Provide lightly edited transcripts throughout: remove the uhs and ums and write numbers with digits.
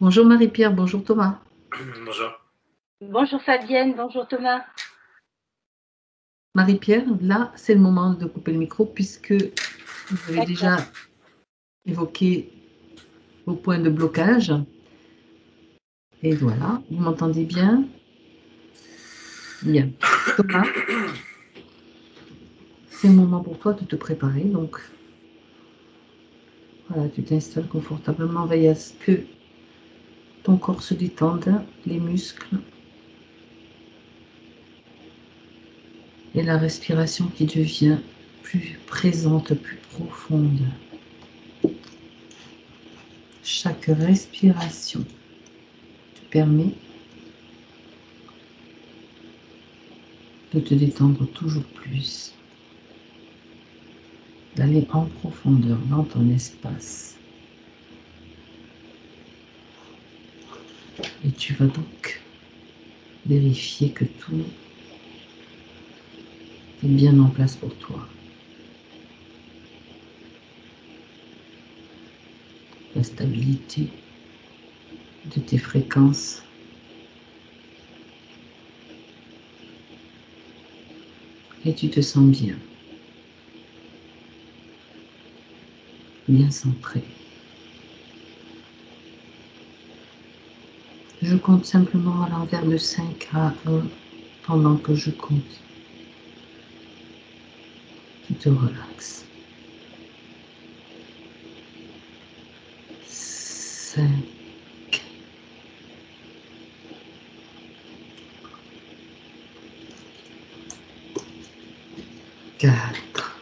Bonjour Marie-Pierre, bonjour Thomas. Bonjour. Bonjour Fabienne, bonjour Thomas. Marie-Pierre, là, c'est le moment de couper le micro puisque vous avez déjà évoqué vos points de blocage. Et voilà, vous m'entendez bien? Bien. Thomas, c'est le moment pour toi de te préparer. Donc, voilà, tu t'installes confortablement. Veille à ce que ton corps se détende, les muscles. Et la respiration qui devient plus présente, plus profonde. Chaque respiration te permet de te détendre toujours plus, d'aller en profondeur dans ton espace. Et tu vas donc vérifier que tout est bien en place pour toi. La stabilité de tes fréquences. Et tu te sens bien. Bien centré. Je compte simplement à l'envers de 5 à 1 pendant que je compte. Tu te relaxes. 5, 4,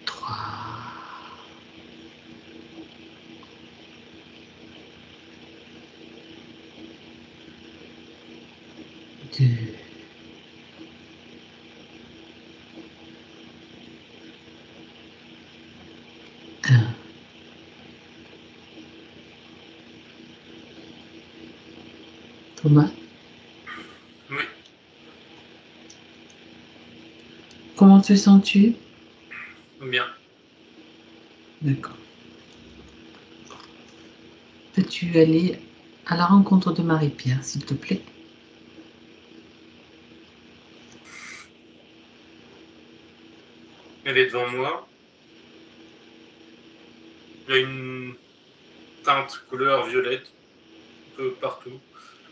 3, 2, 1. Thomas, Oui, comment te sens-tu? bien. D'accord. Peux-tu aller à la rencontre de Marie-Pierre, s'il te plaît? Elle est devant moi. Il y a une teinte couleur violette un peu partout,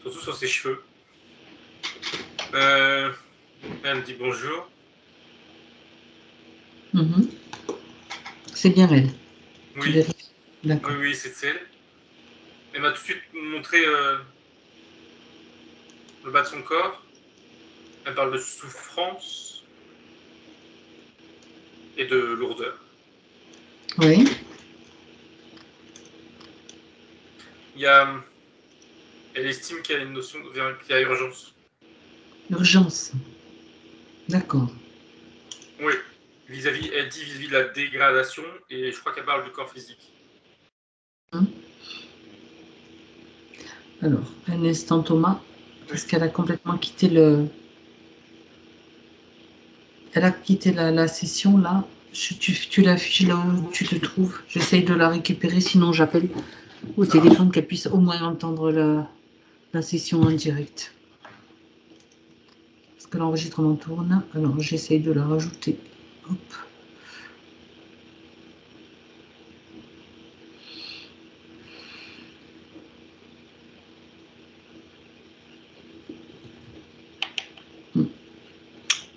surtout sur ses cheveux. Elle me dit bonjour. Mhm. C'est bien elle. Tu Oui, vérifies. D'accord. oui, c'est elle. Elle m'a tout de suite montré le bas de son corps. Elle parle de souffrance et de lourdeur. Oui. Elle estime qu'il y a une notion, qu'il y a urgence. Urgence. D'accord. Oui, elle dit vis-à-vis de la dégradation et je crois qu'elle parle du corps physique. Alors, un instant Thomas, parce qu'elle a complètement quitté le... Elle a quitté la session là. Tu l'affiches là où tu te trouves. J'essaye de la récupérer, sinon j'appelle au téléphone qu'elle puisse au moins entendre la session en direct. Parce que l'enregistrement tourne. Alors j'essaye de la rajouter. Hop.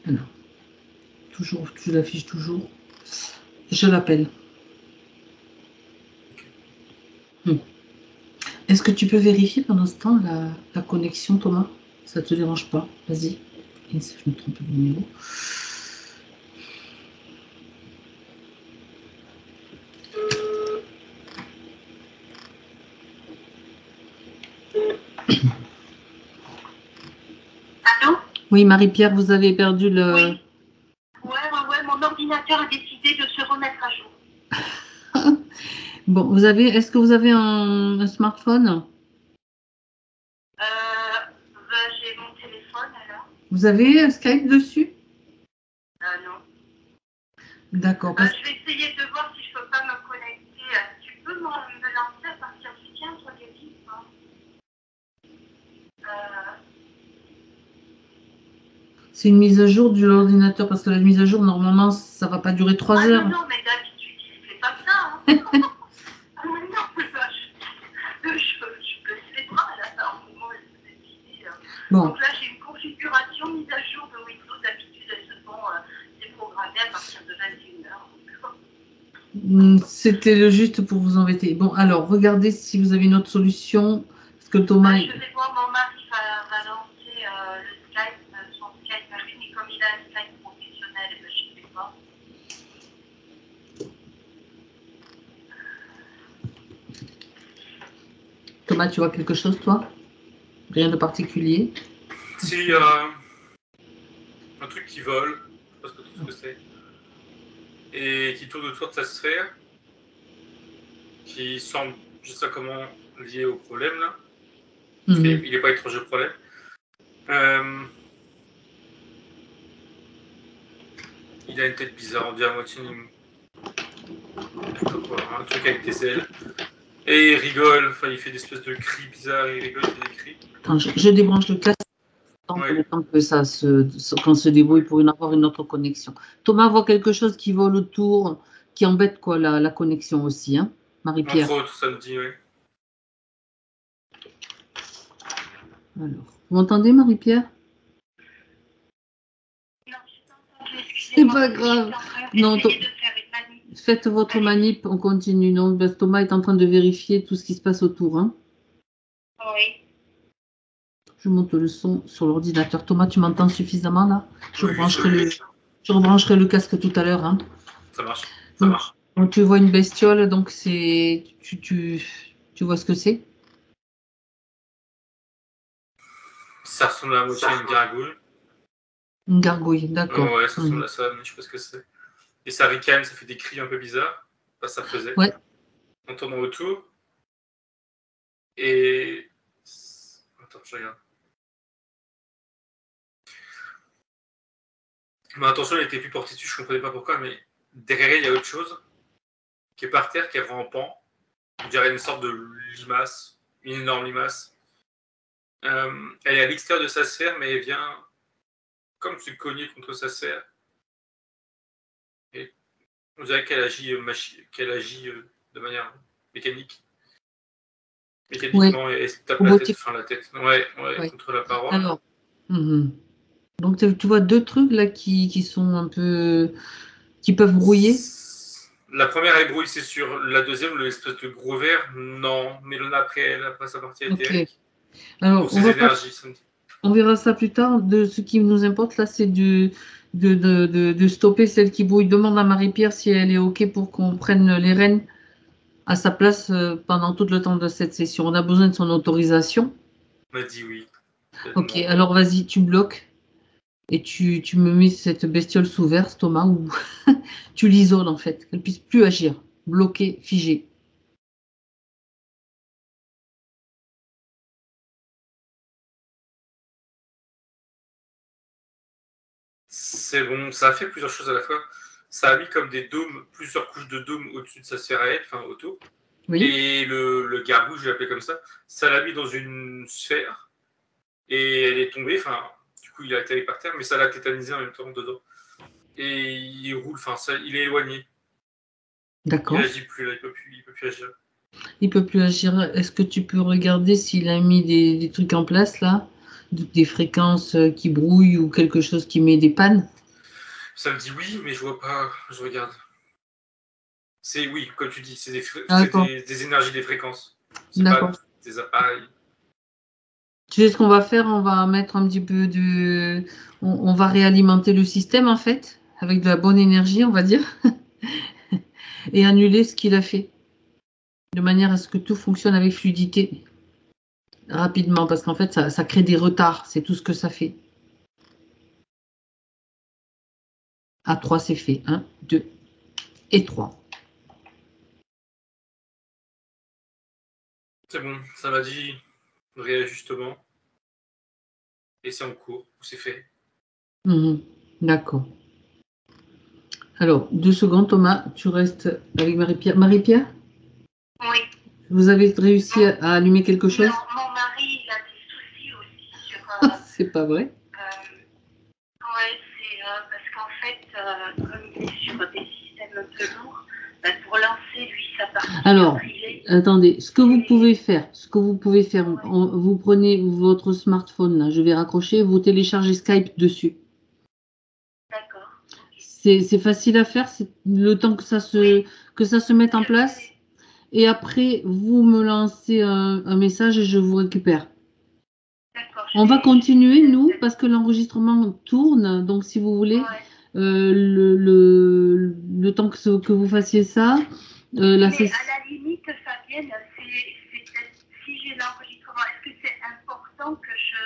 Alors, toujours, tu l'affiches toujours. Je l'appelle. Est-ce que tu peux vérifier pendant ce temps la connexion, Thomas? Ça ne te dérange pas? Vas-y. Je me trompe de numéro. Allô? Oui, Marie-Pierre, vous avez perdu le... Oui. Ouais, mon ordinateur a décidé de se remettre à jour. Bon, est-ce que vous avez un smartphone? J'ai mon téléphone alors. Vous avez Skype dessus? Non. Non. D'accord. Je vais essayer de voir si je peux pas me connecter. Tu peux me lancer à partir du 15, toi, Gabi, ou pas C'est une mise à jour de l'ordinateur, parce que la mise à jour, normalement, ça va pas durer 3 heures. Non, mais d'habitude, il ne fait pas ça. Hein. Ah, mais non, je baisse les bras, là, en moment, c'est décidé. Bon. Donc là, j'ai une configuration mise à jour de Windows. D'habitude, elles se font déprogrammées à partir de 21h. C'était le juste pour vous embêter. Bon, alors, regardez si vous avez une autre solution. Parce que Thomas... Je vais voir, mon mari va lancer le Skype, son Skype à lui, mais comme il a un Skype professionnel, je ne sais pas. Thomas, tu vois quelque chose, toi? Rien de particulier? Si, il y a un truc qui vole, je ne sais pas ce que c'est, et qui tourne autour de sa sphère, qui semble, je sais pas comment, lié au problème, là. Il n'est pas étranger au problème. Il a une tête bizarre, on dirait à moitié un truc avec des ailes. Et il rigole, enfin il fait des espèces de cris bizarres, il rigole, il fait des cris. Attends, je débranche le casque le temps que qu'on se débrouille pour avoir une autre connexion. Thomas voit quelque chose qui vole autour, qui embête quoi la connexion aussi, hein, Marie-Pierre. Entre autres, ça me dit, oui. Alors, vous m'entendez, Marie-Pierre? Non, je c'est pas grave. Non, faites votre manip, on continue. Non, Thomas est en train de vérifier tout ce qui se passe autour. Hein. Oui. Je monte le son sur l'ordinateur. Thomas, tu m'entends suffisamment là? Je rebrancherai le casque tout à l'heure. Hein. Ça marche. Donc, tu vois une bestiole, donc c'est. Tu vois ce que c'est? Ça ressemble à moitié à une gargouille. Une gargouille, d'accord. Ouais, ça ressemble à ça, mais je sais pas ce que c'est. Et ça ricane, ça fait des cris un peu bizarres. Enfin, ça faisait. Ouais. En tournant autour. Et. Attends, je regarde. Ma attention, elle était plus portée dessus, je comprenais pas pourquoi, mais derrière, il y a autre chose qui est par terre, qui est rampant. On dirait une sorte de limace, une énorme limace. Elle est à l'extérieur de sa sphère, mais elle vient comme se cogner contre sa sphère. Et on dirait qu'elle agit, de manière mécanique. Mécaniquement, ouais. elle se tape la tête, ouais, contre la paroi. Alors, donc tu vois deux trucs là qui sont un peu, qui peuvent brouiller. La première elle brouille, c'est sûr. La deuxième, l'espèce de gros verre, non. Mais l'on après sa partie éthérique. Alors, pour ses énergies, on verra ça plus tard. De ce qui nous importe là, c'est de stopper celle qui brouille. Demande à Marie-Pierre si elle est OK pour qu'on prenne les rênes à sa place pendant tout le temps de cette session. On a besoin de son autorisation. On m'a dit oui. OK, alors vas-y, tu bloques. Et tu me mets cette bestiole sous verse, Thomas, ou tu l'isoles en fait, qu'elle ne puisse plus agir, bloquée, figée. C'est bon, ça a fait plusieurs choses à la fois. Ça a mis comme des dômes, plusieurs couches de dômes au-dessus de sa sphère à elle, enfin autour. Oui. Et le gargouille, je l'appelais comme ça l'a mis dans une sphère et elle est tombée, enfin, du coup il a atterri par terre, mais ça l'a tétanisé en même temps dedans. Et il roule, enfin, il est éloigné. D'accord. Il n'agit plus là, il peut plus agir. Il peut plus agir. Est-ce que tu peux regarder s'il a mis des trucs en place là, des fréquences qui brouillent ou quelque chose qui met des pannes? Ça me dit oui, mais je vois pas, je regarde. C'est oui, comme tu dis, c'est des énergies, des fréquences. C'est pas des appareils. Tu sais ce qu'on va faire? On va mettre un petit peu de... On va réalimenter le système, en fait, avec de la bonne énergie, on va dire, et annuler ce qu'il a fait, de manière à ce que tout fonctionne avec fluidité, rapidement, parce qu'en fait, ça crée des retards, c'est tout ce que ça fait. À 3, c'est fait. 1, 2 et 3. C'est bon, ça m'a dit réajustement. Et c'est en cours, c'est fait. D'accord. Alors, 2 secondes, Thomas, tu restes avec Marie-Pierre. Marie-Pierre? Oui. Vous avez réussi à allumer quelque chose? Non, mon mari, il a des soucis aussi sur... C'est pas vrai? Oui, c'est parce qu'en fait, comme il est sur des systèmes un peu lourds, pour lancer, lui, sa partie... Alors, attendez, ce que vous pouvez faire, vous prenez votre smartphone, là, je vais raccrocher, vous téléchargez Skype dessus. D'accord. C'est facile à faire, c'est le temps que ça se mette en place. Et après, vous me lancez un message et je vous récupère. On va continuer, nous, parce que l'enregistrement tourne. Donc, si vous voulez, le temps que vous fassiez ça... Mais à la limite, Fabienne, si j'ai l'enregistrement, est-ce que c'est important que je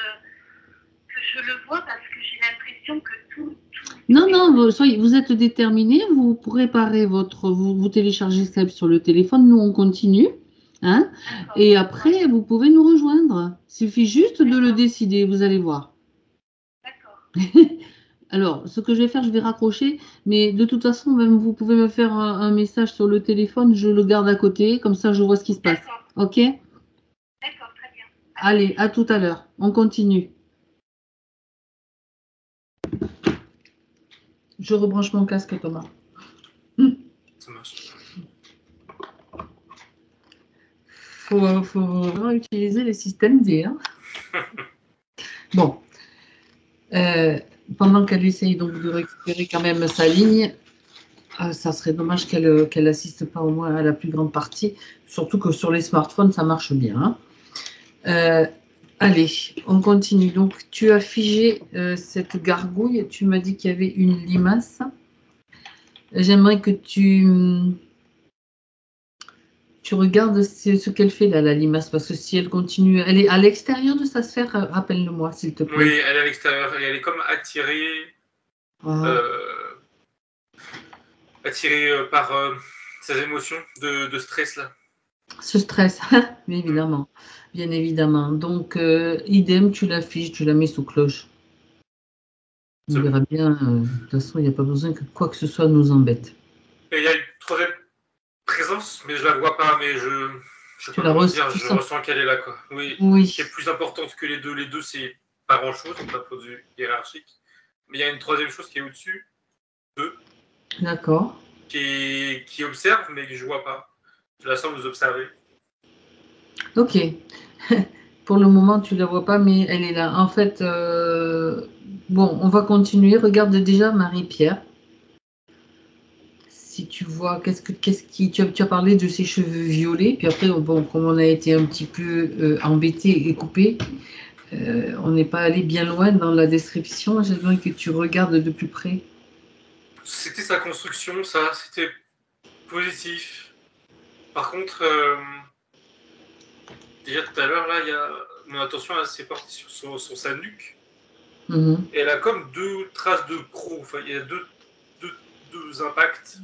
le vois parce que j'ai l'impression que tout... Non, vous êtes déterminé, vous préparez vous téléchargez Skype sur le téléphone, nous on continue, hein, et après vous pouvez nous rejoindre. Il suffit juste de le décider, vous allez voir. D'accord. Alors, ce que je vais faire, je vais raccrocher, mais de toute façon, même vous pouvez me faire un message sur le téléphone, je le garde à côté, comme ça je vois ce qui se passe. Ok? D'accord, très bien. Allez, à tout à l'heure, on continue. Je rebranche mon casque, Thomas. Ça marche. Faut vraiment utiliser les systèmes D. Hein. Bon. Pendant qu'elle essaye donc de récupérer quand même sa ligne, ça serait dommage qu'elle assiste pas au moins à la plus grande partie. Surtout que sur les smartphones, ça marche bien. Hein. Allez, on continue. Donc, tu as figé cette gargouille. Tu m'as dit qu'il y avait une limace. J'aimerais que tu regardes ce qu'elle fait là, la limace, parce que si elle continue, elle est à l'extérieur de sa sphère, rappelle-le-moi, s'il te plaît. Oui, elle est à l'extérieur, et elle est comme attirée, par ses émotions de stress là. Ce stress, évidemment, bien évidemment. Donc, idem, tu l'affiches, tu la mets sous cloche. On verra bien. De toute façon, il n'y a pas besoin que quoi que ce soit nous embête. Et il y a une troisième présence, mais je la vois pas, mais je ressens qu'elle est là, quoi. Oui. Qui est plus importante que les deux. Les deux, c'est pas grand-chose, d'un point de vue hiérarchique. Mais il y a une troisième chose qui est au-dessus d'eux. D'accord. Qui observe, mais que je vois pas. Je la sens nous observer. Ok. Pour le moment, tu la vois pas, mais elle est là. En fait, bon, on va continuer. Regarde déjà Marie-Pierre. Si tu vois, tu as parlé de ses cheveux violets, puis après, bon, comme on a été un petit peu embêté et coupé, on n'est pas allé bien loin dans la description. J'aimerais que tu regardes de plus près. C'était sa construction, ça, c'était positif. Par contre, déjà tout à l'heure, là, mon attention s'est portée sur sa nuque. Et elle a comme 2 traces de crocs. Enfin, il y a deux impacts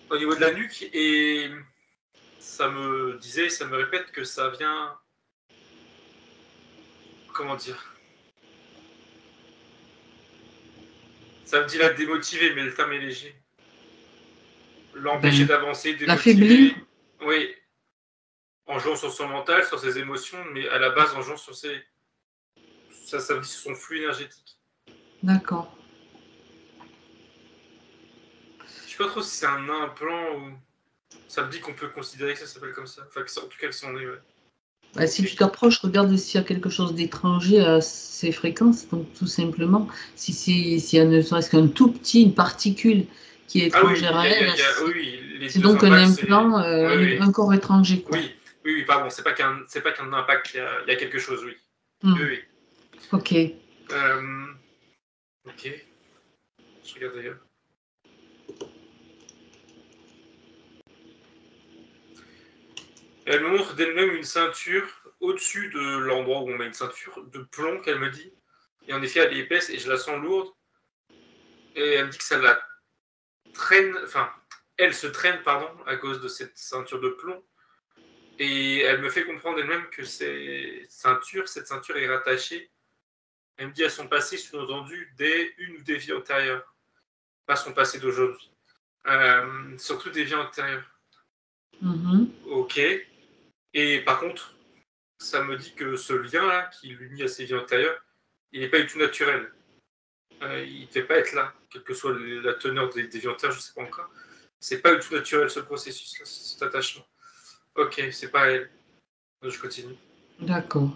au niveau de la nuque. Et ça me répète que ça vient... Comment dire? Ça me dit la démotiver, mais le terme est léger. L'empêcher d'avancer, l'affaiblir. Oui. En jouant sur son mental, sur ses émotions, mais à la base en jouant sur ça me dit sur son flux énergétique. D'accord. Je sais pas trop si c'est un implant ou... Ça me dit qu'on peut considérer que ça s'appelle comme ça. Enfin, en tout cas, que c'en est, ouais. Bah, si tu t'approches, regarde s'il y a quelque chose d'étranger à ces fréquences. Donc, tout simplement, s'il y a ne serait-ce qu'un tout petit, une particule qui est étrangère à elle, c'est donc un implant, un corps étranger. Quoi. Oui, pardon, c'est pas qu'un impact, il y a quelque chose, oui. Oui. Ok. Ok. Je regarde d'ailleurs. Elle me montre d'elle-même une ceinture au-dessus de l'endroit où on met une ceinture de plomb qu'elle me dit. Et en effet, elle est épaisse et je la sens lourde. Et elle me dit que ça la traîne, enfin, elle se traîne, pardon, à cause de cette ceinture de plomb. Et elle me fait comprendre elle-même que cette ceinture est rattachée, elle me dit, à son passé, sous-entendu, dès une ou des vies antérieures. pas son passé d'aujourd'hui. Surtout des vies antérieures. Ok. Et par contre, ça me dit que ce lien-là qui l'unit à ses vies antérieures, il n'est pas du tout naturel. Il ne devait pas être là, quelle que soit la teneur des vies antérieures, je ne sais pas encore. C'est pas du tout naturel ce processus-là, cet attachement. Ok, c'est pas elle. Je continue. D'accord.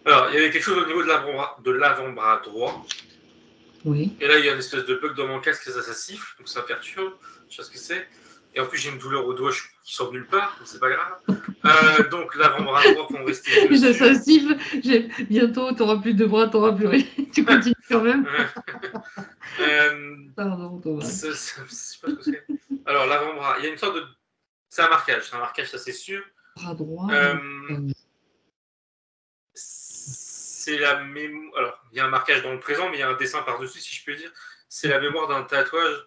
Alors, il y avait quelque chose au niveau de l'avant-bras droit. Oui. Et là, il y a une espèce de bug dans mon casque, ça siffle, donc ça perturbe. Je sais ce que c'est. Et en plus, j'ai une douleur au doigt qui sort de nulle part, donc c'est pas grave. Donc, l'avant-bras droit, pour rester dessus. Ça siffle. Bientôt, tu n'auras plus de bras, tu n'auras plus rien. Tu continues quand même. Pardon, Thomas. Je sais pas ce que c'est. Alors, l'avant-bras, il y a une sorte de... C'est un marquage, ça c'est sûr. Bras droit. C'est la mémoire. Alors, il y a un marquage dans le présent, mais il y a un dessin par-dessus, si je peux dire. C'est la mémoire d'un tatouage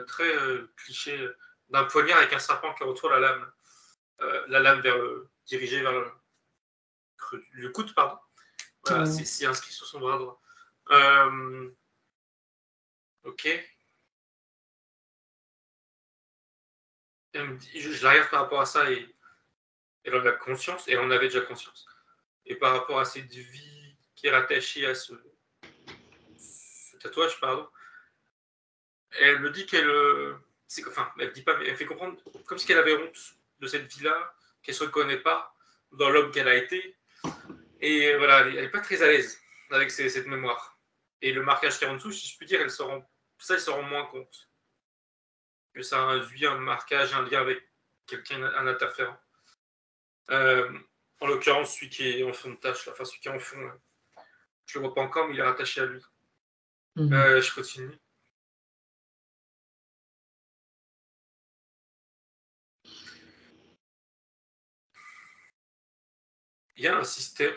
très cliché, d'un poignard avec un serpent qui retourne la lame dirigée vers le coude, pardon. Voilà, c'est inscrit sur son bras droit. Ok. Je la regarde par rapport à ça et elle en a conscience, et elle en avait déjà conscience. Et par rapport à cette vie qui est rattachée à ce tatouage, pardon, elle me dit qu'elle... Enfin, elle dit pas, mais elle fait comprendre comme si elle avait honte de cette vie-là, qu'elle ne se reconnaît pas dans l'homme qu'elle a été. Et voilà, elle n'est pas très à l'aise avec cette mémoire. Et le marquage qui est en dessous, si je puis dire, elle se rend moins compte. Que ça induit un marquage, un lien avec quelqu'un, un interférent. En l'occurrence, celui qui est en fond de tâche, enfin celui qui est en fond, je ne le vois pas encore, mais il est rattaché à lui. Je continue. Il y a un système,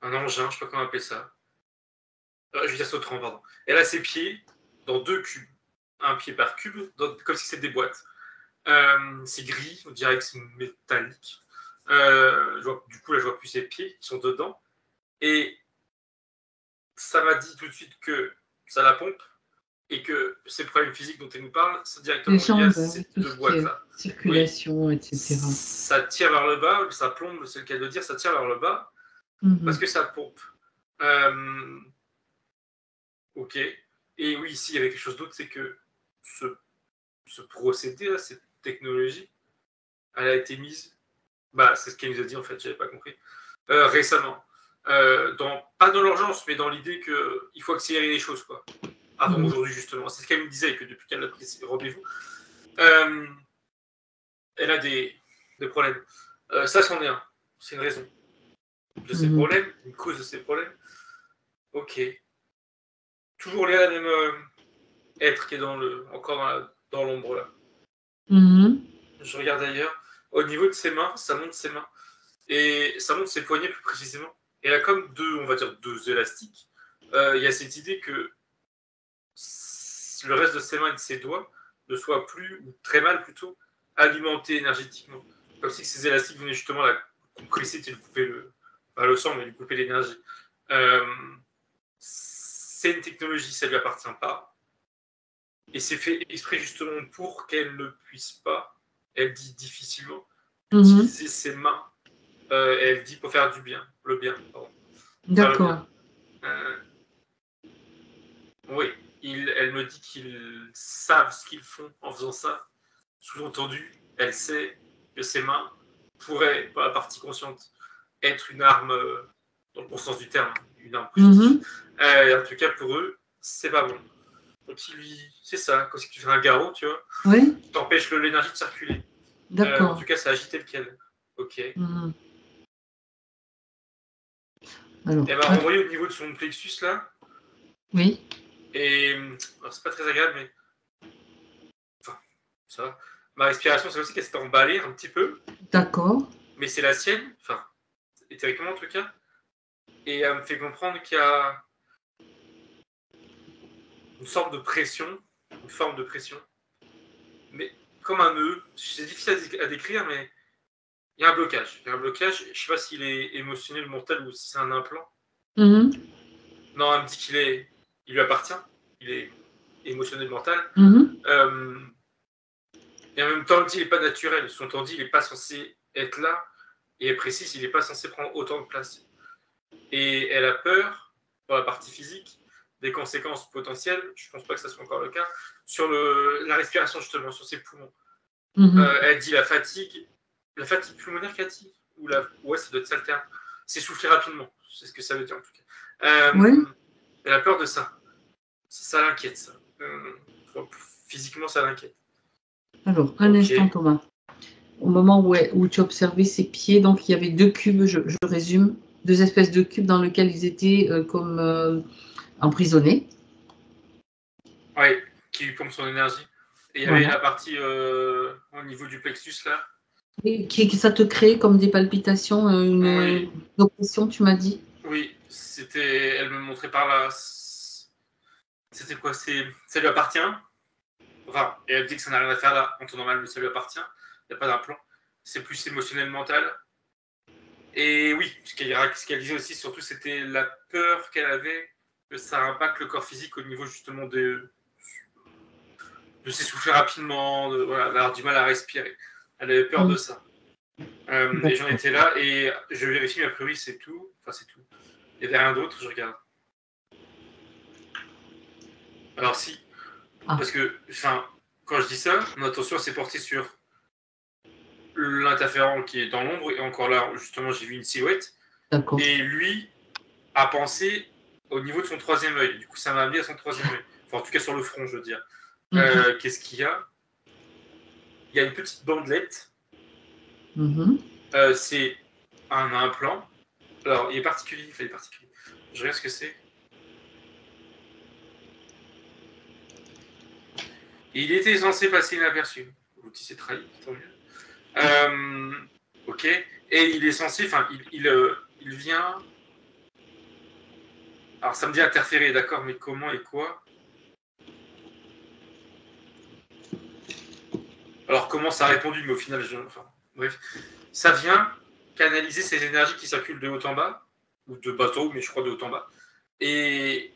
un engin, je ne sais pas comment appeler ça. Je vais dire ça autrement, pardon. Elle a ses pieds dans 2 cubes, un pied par cube, comme si c'était des boîtes. C'est gris, on dirait que c'est métallique. Du coup, là, je vois plus ses pieds qui sont dedans. Et ça m'a dit tout de suite que ça la pompe et que ces problèmes physiques dont elle nous parle, c'est directement lié à ces 2 boîtes-là. Circulation, etc. Ça tire vers le bas, ça plombe, c'est le cas de dire, ça tire vers le bas parce que ça pompe. Ok. Et oui, ici, il y avait quelque chose d'autre, c'est que ce procédé, cette technologie, elle a été mise, c'est ce qu'elle nous a dit en fait, j'avais pas compris, récemment. Pas dans l'urgence, mais dans l'idée qu'il faut accélérer les choses, quoi. Avant aujourd'hui, justement. C'est ce qu'elle me disait, que depuis qu'elle a pris ses rendez-vous, elle a des problèmes. Ça, c'en est un. C'est une raison de ces problèmes, une cause de ces problèmes. Ok. Toujours lié à la même être qui est encore dans l'ombre, là. Je regarde ailleurs. Au niveau de ses mains, ça monte ses mains. Et ça monte ses poignets plus précisément. Et elle a comme deux élastiques. Il y a cette idée que le reste de ses mains et de ses doigts ne soit plus, ou très mal plutôt, alimenté énergétiquement. Comme si ces élastiques venaient justement la compresser et lui couper le sang, mais lui couper l'énergie. C'est une technologie, ça ne lui appartient pas. Et c'est fait exprès justement pour qu'elle ne puisse pas, elle dit difficilement, utiliser ses mains. Elle dit pour faire le bien. Pardon. D'accord. Oui, elle me dit qu'ils savent ce qu'ils font en faisant ça. Sous-entendu, elle sait que ses mains pourraient, par la partie consciente, être une arme, dans le bon sens du terme, une arme positive. En tout cas, pour eux, c'est pas bon. Donc, c'est ça, comme si tu fais un garrot, tu vois. Oui. Tu empêches l'énergie de circuler. D'accord. En tout cas, ça agit tel quel. Ok. Alors, elle m'a renvoyé au niveau de son plexus, là. Oui. Et alors, c'est pas très agréable, mais enfin, ça va. Ma respiration, c'est aussi qu'elle s'est emballée un petit peu. D'accord. Mais c'est la sienne, enfin, théoriquement en tout cas. Et elle me fait comprendre qu'il y a une sorte de pression, une forme de pression. Mais comme un nœud. C'est difficile à décrire, mais il y a un blocage. Je ne sais pas s'il est émotionnel, mental ou si c'est un implant. Non, elle me dit il lui appartient. Il est émotionnel, mental. Et en même temps, il n'est pas naturel. Son tordi, il n'est pas censé être là. Et elle précise, il n'est pas censé prendre autant de place. Et elle a peur, dans la partie physique, des conséquences potentielles, je ne pense pas que ça soit encore le cas, sur la respiration, justement, sur ses poumons. Elle dit la fatigue pulmonaire qu'elle dit, ouais, ça doit être ça le terme. S'essouffler rapidement, c'est ce que ça veut dire en tout cas. Elle a peur de ça. Ça l'inquiète, ça. Physiquement, ça l'inquiète. Alors, un instant, Thomas. Au moment où tu observais ses pieds, donc il y avait 2 cubes, je résume, 2 espèces de cubes dans lesquels ils étaient comme emprisonnés. Oui, qui lui pompe son énergie. Et il y avait la partie au niveau du plexus, là. Et ça te crée comme des palpitations, une oppression, tu m'as dit? Oui, elle me montrait par là. C'était quoi? Ça lui appartient. Enfin, et elle dit que ça n'a rien à faire là, en temps normal, mais ça lui appartient. Il n'y a pas d'implant. C'est plus émotionnel, mental. Et oui, ce qu'elle disait aussi, surtout, c'était la peur qu'elle avait que ça impacte le corps physique au niveau justement de s'essouffler rapidement, d'avoir du mal à respirer. Elle avait peur de ça. Et j'en étais là, et je vérifie, mais a priori, c'est tout. Enfin, c'est tout. Il n'y avait rien d'autre, je regarde. Alors si, parce que, quand je dis ça, mon attention s'est portée sur l'interférent qui est dans l'ombre, et encore là, justement, j'ai vu une silhouette. D'accord. Et lui a pensé au niveau de son 3e œil. Du coup, ça m'a amené à son 3e œil. Enfin, en tout cas, sur le front, je veux dire. Qu'est-ce qu'il y a? Il y a une petite bandelette. C'est un implant. Alors, il est particulier, il fallait particulier. Je regarde ce que c'est. Il était censé passer inaperçu. L'outil s'est trahi, tant mieux. Ok. Et il est censé, il vient. Alors, ça me dit interférer, d'accord, mais comment et quoi? Alors, comment ça a répondu, mais au final, bref. Ça vient canaliser ces énergies qui circulent de haut en bas, ou de bas en haut, mais je crois de haut en bas. Et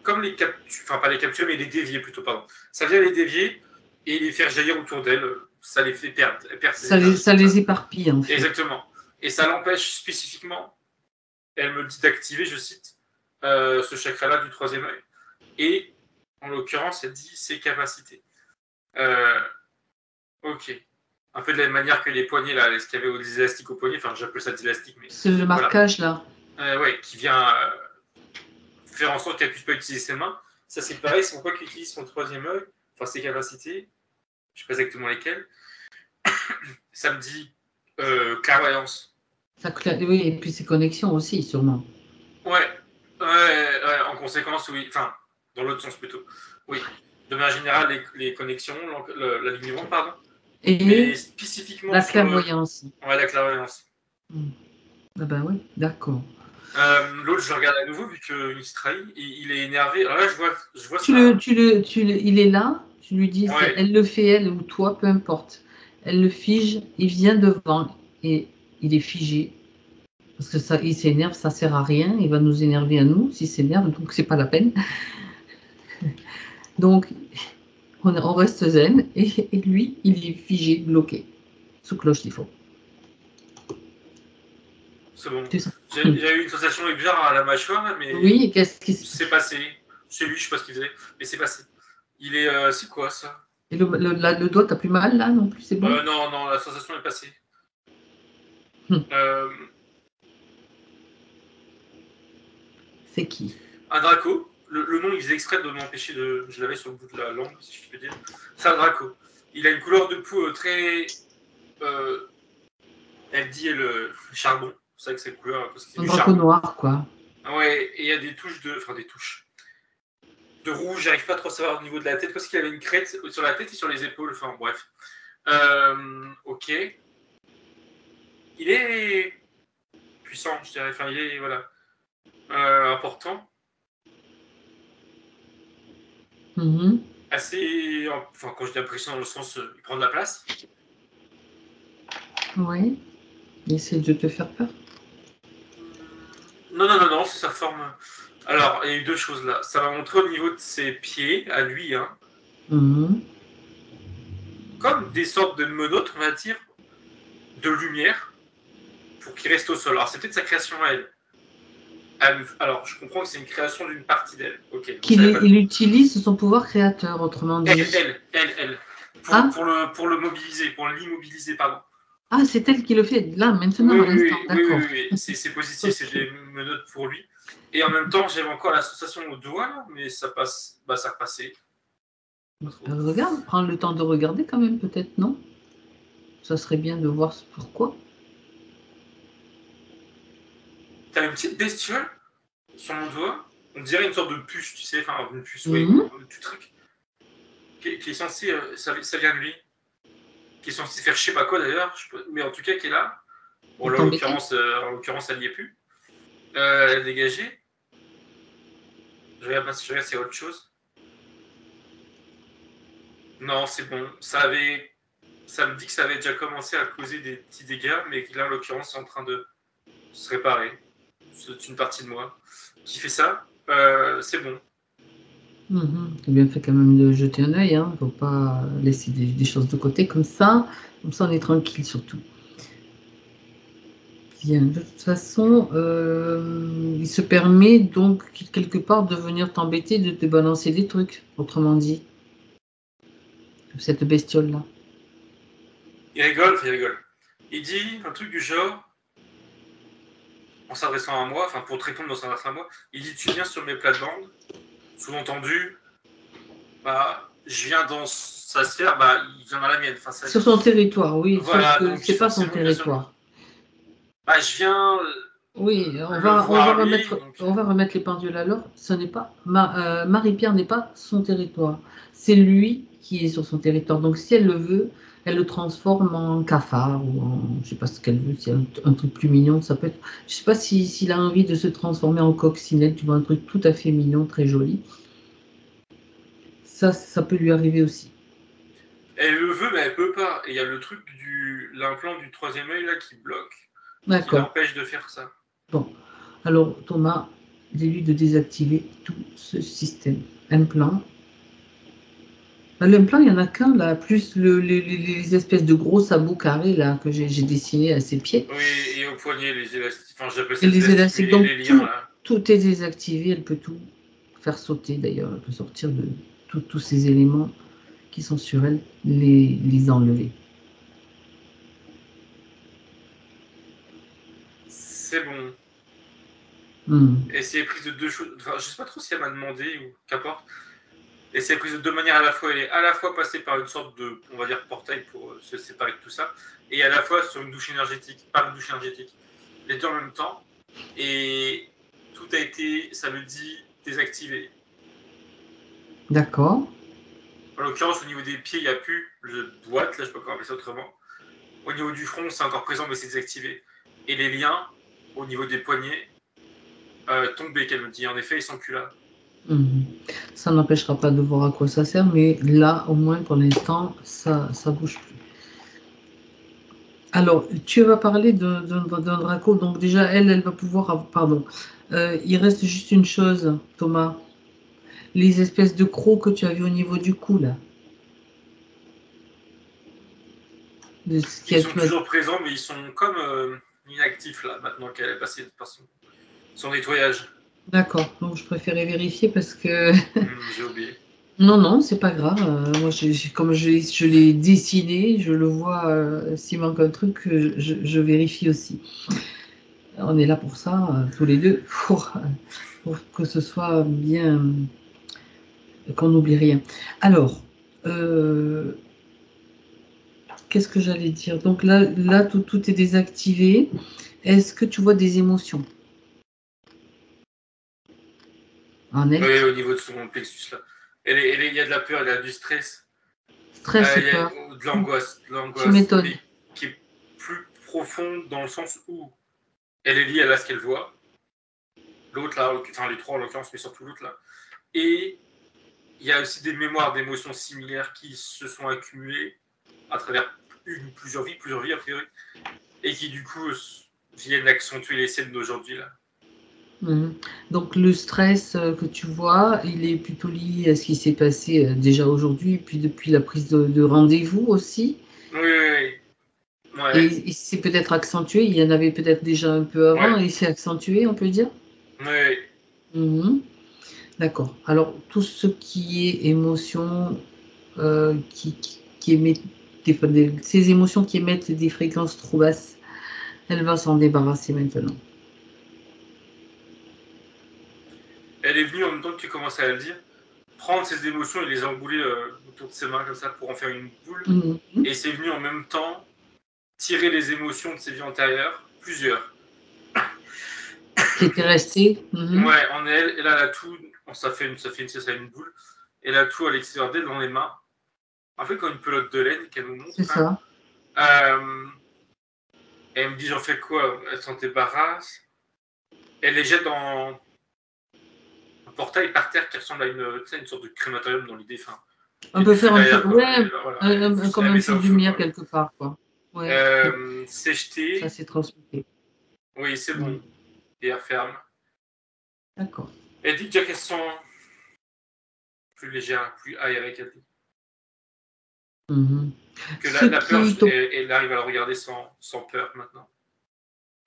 comme les capturer, pas les capturer, mais les dévier plutôt, pardon. Ça vient les dévier et les faire jaillir autour d'elle. Ça les fait perdre. Ça les éparpille, en fait. Exactement. Et ça l'empêche spécifiquement, elle me dit d'activer, je cite, ce chakra-là du 3e œil. Et, en l'occurrence, elle dit ses capacités. Ok. Un peu de la même manière que les poignets, là, ce qu'il y avait des élastiques aux poignets, j'appelle ça des élastiques, mais... C'est le marquage, là. Qui vient faire en sorte qu'elle ne puisse pas utiliser ses mains. Ça, c'est pareil, c'est pourquoi qu'il utilise son 3e œil, ses capacités, je ne sais pas exactement lesquelles. Ça me dit clairvoyance. Oui, et puis ses connexions aussi, sûrement. Ouais, en conséquence, oui. Dans l'autre sens plutôt. Oui. De manière générale, les connexions, l'alignement, pardon. Mais spécifiquement la clairvoyance. La clairvoyance. Ah ben oui, d'accord. L'autre, je le regarde à nouveau, vu qu'il se trahit, et il est énervé. Alors là, je vois il est là, tu lui dis, elle le fait, elle ou toi, peu importe. Elle le fige, il vient devant, et il est figé. Parce que ça, il s'énerve, ça sert à rien, il va nous énerver à nous s'il s'énerve, donc c'est pas la peine. Donc, on reste zen, et lui, il est figé, bloqué, sous cloche d'il faut. C'est bon. J'ai eu une sensation bizarre à la mâchoire, mais oui, qu'est-ce qui s'est passé? C'est lui, je sais pas ce qu'il faisait, mais c'est passé. Il est... c'est quoi, ça? Et le doigt, t'as plus mal, là, non plus, c'est bon? Non, la sensation est passée. C'est qui? Un Draco. Le nom, il faisait exprès de m'empêcher de... Je l'avais sur le bout de la langue, si je peux dire. C'est un Draco. Il a une couleur de peau très... elle dit le charbon. C'est vrai que c'est la couleur... Parce que c'est un Draco noir, quoi. Ouais, et il y a des touches de... des touches. De rouge, j'arrive pas trop à savoir au niveau de la tête, parce qu'il avait une crête sur la tête et sur les épaules. Bref. Ok. Il est puissant, je dirais. Il est, voilà... important. assez... Enfin, quand je dis impressionnant, dans le sens, il prend de la place. Oui. Il essaie de te faire peur. Non, c'est sa forme. Alors, il y a eu deux choses là. Ça m'a montré au niveau de ses pieds, à lui, hein. Comme des sortes de menottes, on va dire, de lumière, pour qu'il reste au sol. Alors, c'est peut-être sa création à elle. Alors, je comprends que c'est une création d'une partie d'elle. Ok. Il utilise son pouvoir créateur, autrement dit. Elle. Pour le mobiliser, pour l'immobiliser, pardon. Ah, c'est elle qui le fait, là, maintenant, à l'instant, d'accord. Oui. C'est positif, c'est des menottes pour lui. Et en même temps, j'avais encore la sensation au doigt, là, mais ça passe, ça repassait. Regarde, prends le temps de regarder quand même, peut-être, non? Ça serait bien de voir pourquoi. T'as une petite bestiole sur mon doigt, on dirait une sorte de puce, tu sais, enfin une puce, oui, un petit truc, qui est censé, ça vient de lui, qui est censé faire je sais pas quoi d'ailleurs, mais en tout cas qui est là. Bon là en l'occurrence elle n'y est plus. Elle est dégagée. Je regarde s'il y a autre chose. Non, c'est bon. Ça me dit que ça avait déjà commencé à causer des petits dégâts, mais là en l'occurrence c'est en train de se réparer. C'est une partie de moi qui fait ça. C'est bon. C'est bien fait quand même de jeter un œil, hein. Faut pas laisser des choses de côté comme ça on est tranquille surtout. Bien, de toute façon, il se permet donc quelque part de venir t'embêter, de te balancer des trucs, autrement dit. Cette bestiole-là. Il rigole. Il dit un truc du genre, en s'adressant à moi, enfin pour te répondre en s'adressant à moi, il dit tu viens sur mes plates-bandes, sous-entendu, je viens dans sa sphère, il vient dans la mienne. Enfin, sur son territoire, oui, voilà, sauf que c'est pas son territoire. Je viens. Oui, on va remettre les pendules à l'heure. Ce n'est pas Marie-Pierre n'est pas son territoire. C'est lui qui est sur son territoire. Donc si elle le veut, elle le transforme en cafard ou en, je sais pas ce qu'elle veut, c'est un truc plus mignon. Ça peut être, je sais pas s'il a envie de se transformer en coccinelle. Tu vois, un truc tout à fait mignon, très joli. Ça peut lui arriver aussi. Elle le veut, mais elle peut pas. Et il y a le truc l'implant du troisième œil là qui bloque, qui l'empêche de faire ça. Bon, alors Thomas, dis-lui de désactiver tout ce système. Implant. L'implant, il n'y en a qu'un là, plus les espèces de gros sabots carrés là que j'ai dessinés à ses pieds. Oui, et au poignet, les élastiques. Enfin, j'appelle ça les élastiques. Donc les liens, là. Tout est désactivé, elle peut tout faire sauter d'ailleurs, elle peut sortir de tous ces éléments qui sont sur elle, les enlever. C'est bon. Et c'est prise de deux choses. Enfin, je sais pas trop si elle m'a demandé ou qu'importe. Et c'est prise de deux manières à la fois. Elle est à la fois passée par une sorte de, on va dire, portail pour se séparer de tout ça, et à la fois sur une douche énergétique, par une douche énergétique. Les deux en même temps. Et tout a été, ça me dit, désactivé. D'accord. En l'occurrence, au niveau des pieds, il n'y a plus le boîte, là, je ne sais pas comment appeler ça autrement. Au niveau du front, c'est encore présent, mais c'est désactivé. Et les liens, au niveau des poignets, tombés, qu'elle me dit. En effet, ils sont plus là. Ça n'empêchera pas de voir à quoi ça sert, mais là, au moins pour l'instant, ça bouge plus. Alors, tu vas parler d'un Draco, donc déjà, elle va pouvoir... Pardon. Il reste juste une chose, Thomas. Les espèces de crocs que tu as vu au niveau du cou, là. Ils sont toujours présents, mais ils sont comme inactifs, là, maintenant qu'elle est passée par son nettoyage. D'accord, donc je préférais vérifier parce que... J'ai oublié. Non, c'est pas grave. Moi, comme je l'ai dessiné, je le vois, s'il manque un truc, je vérifie aussi. On est là pour ça, tous les deux, pour que ce soit bien, qu'on n'oublie rien. Alors, qu'est-ce que j'allais dire? Donc là tout est désactivé. Est-ce que tu vois des émotions en elle? Oui, au niveau de son plexus, là. Il y a de la peur, il y a du stress. Stress et peur. De l'angoisse. Tu m'étonnes. Qui est plus profonde dans le sens où elle est liée à ce qu'elle voit. L'autre là, enfin les trois en l'occurrence, mais surtout l'autre là. Et il y a aussi des mémoires d'émotions similaires qui se sont accumulées à travers plusieurs vies a priori, et qui du coup viennent accentuer les scènes d'aujourd'hui là. Donc le stress que tu vois, il est plutôt lié à ce qui s'est passé déjà aujourd'hui, puis depuis la prise de rendez-vous aussi. Oui. Ouais. Et il s'est peut-être accentué, il y en avait peut-être déjà un peu avant, et il s'est accentué, on peut dire. Oui. D'accord. Alors tout ce qui est émotion, qui émet ces émotions qui émettent des fréquences trop basses, elle va s'en débarrasser maintenant. Elle est venue en même temps que tu commençais à le dire, prendre ces émotions et les embouler autour de ses mains comme ça pour en faire une boule. Et c'est venu en même temps tirer les émotions de ses vies antérieures, plusieurs. Qui étaient restées. Ouais, en elle. Et là, elle a tout. Ça fait une boule. Et elle a tout à l'extérieur d'elle dans les mains. Un peu comme une pelote de laine qu'elle nous montre. C'est ça. Elle me dit, j'en fais quoi? Elle s'en débarrasse. Elle les jette dans un portail par terre qui ressemble à une sorte de crématorium dans l'idée. On peut faire comme un peu de lumière quelque part, quoi. Ouais. C'est jeté. Ça s'est transmuté. Oui, c'est bon. Et elle ferme. D'accord. Elle dit déjà qu'elles sont plus légères, plus aérées qu'elle dit. Que la peur, elle arrive à la regarder sans peur maintenant.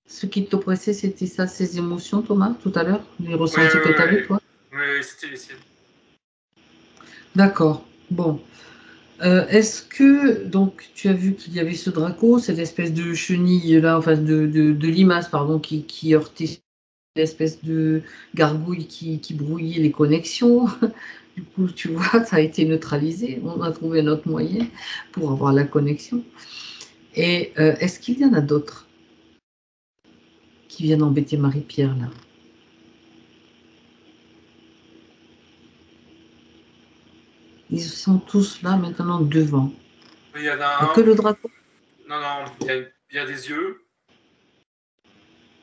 Ce qui t'oppressait, c'était ça, ces émotions, Thomas, tout à l'heure? Les ressentis que tu avais, toi? Oui, c'était les siennes. D'accord. Bon. Est-ce que, donc, tu as vu qu'il y avait ce Draco, cette espèce de chenille, là, enfin, de limace, pardon, qui heurtait l'espèce de gargouille qui brouillait les connexions. Du coup, tu vois, ça a été neutralisé. On a trouvé un autre moyen pour avoir la connexion. Et est-ce qu'il y en a d'autres qui viennent embêter Marie-Pierre, là? Ils sont tous là, maintenant, devant. Il y en a un. Que le Draco? Non, il y a des yeux.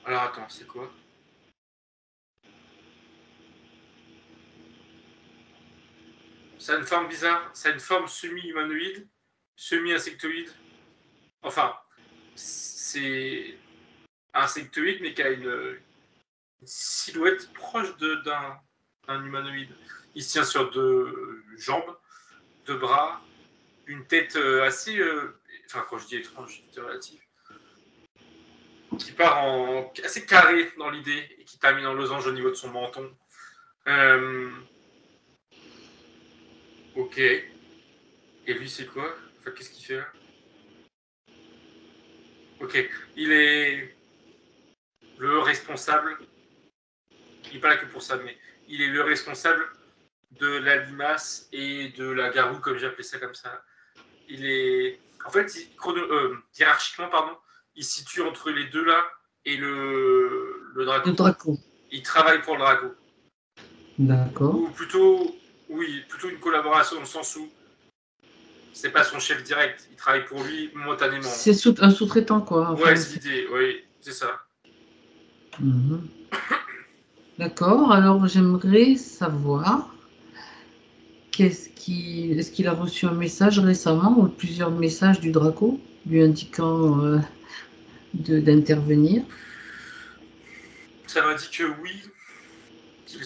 Alors, attends, c'est quoi? Ça a une forme bizarre. Ça a une forme semi-humanoïde, semi-insectoïde. Enfin, c'est insectoïde, mais qui a une silhouette proche d'un humanoïde. Il se tient sur 2 jambes, 2 bras, une tête assez... enfin, quand je dis étrange, c'est relatif. Qui part assez carré dans l'idée et qui termine en losange au niveau de son menton. Ok. Et lui, c'est quoi? Enfin, qu'est-ce qu'il fait là? Ok. Il est le responsable. Il n'est pas là que pour ça, mais il est le responsable de la limace et de la garou, comme j'ai appelé ça comme ça. Il est... En fait, hiérarchiquement, pardon, il se situe entre les deux là et le Draco. Le Draco. Il travaille pour le Draco. D'accord. Ou plutôt une collaboration dans le sens où c'est pas son chef direct, il travaille pour lui momentanément. C'est un sous-traitant, quoi. Enfin, ouais, c'est l'idée, oui, c'est ça. D'accord, alors j'aimerais savoir est-ce qu'il a reçu un message récemment ou plusieurs messages du Draco lui indiquant d'intervenir? Ça m'a dit que oui, qu'ils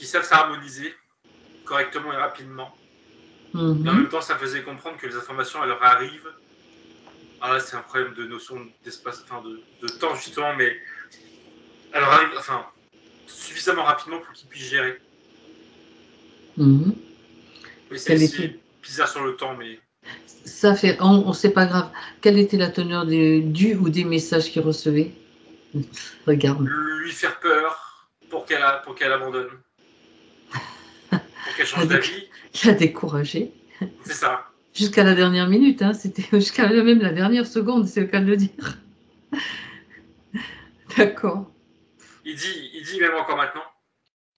savent s'harmoniser correctement et rapidement. Et en même temps, ça faisait comprendre que les informations, elles leur arrivent. Alors là, c'est un problème de notion d'espace, enfin de temps justement, mais elles leur arrivent, enfin, suffisamment rapidement pour qu'ils puissent gérer. Mais c'est bizarre sur le temps, mais... Ça fait... c'est pas grave. Quelle était la teneur du ou des messages qu'il recevait? Regarde. Lui faire peur pour qu'elle abandonne. Pour qu'elle change d'avis. Il a découragé. C'est ça. Jusqu'à la dernière minute, hein. C'était jusqu'à même la dernière seconde, c'est le cas de le dire. D'accord. Il dit même encore maintenant,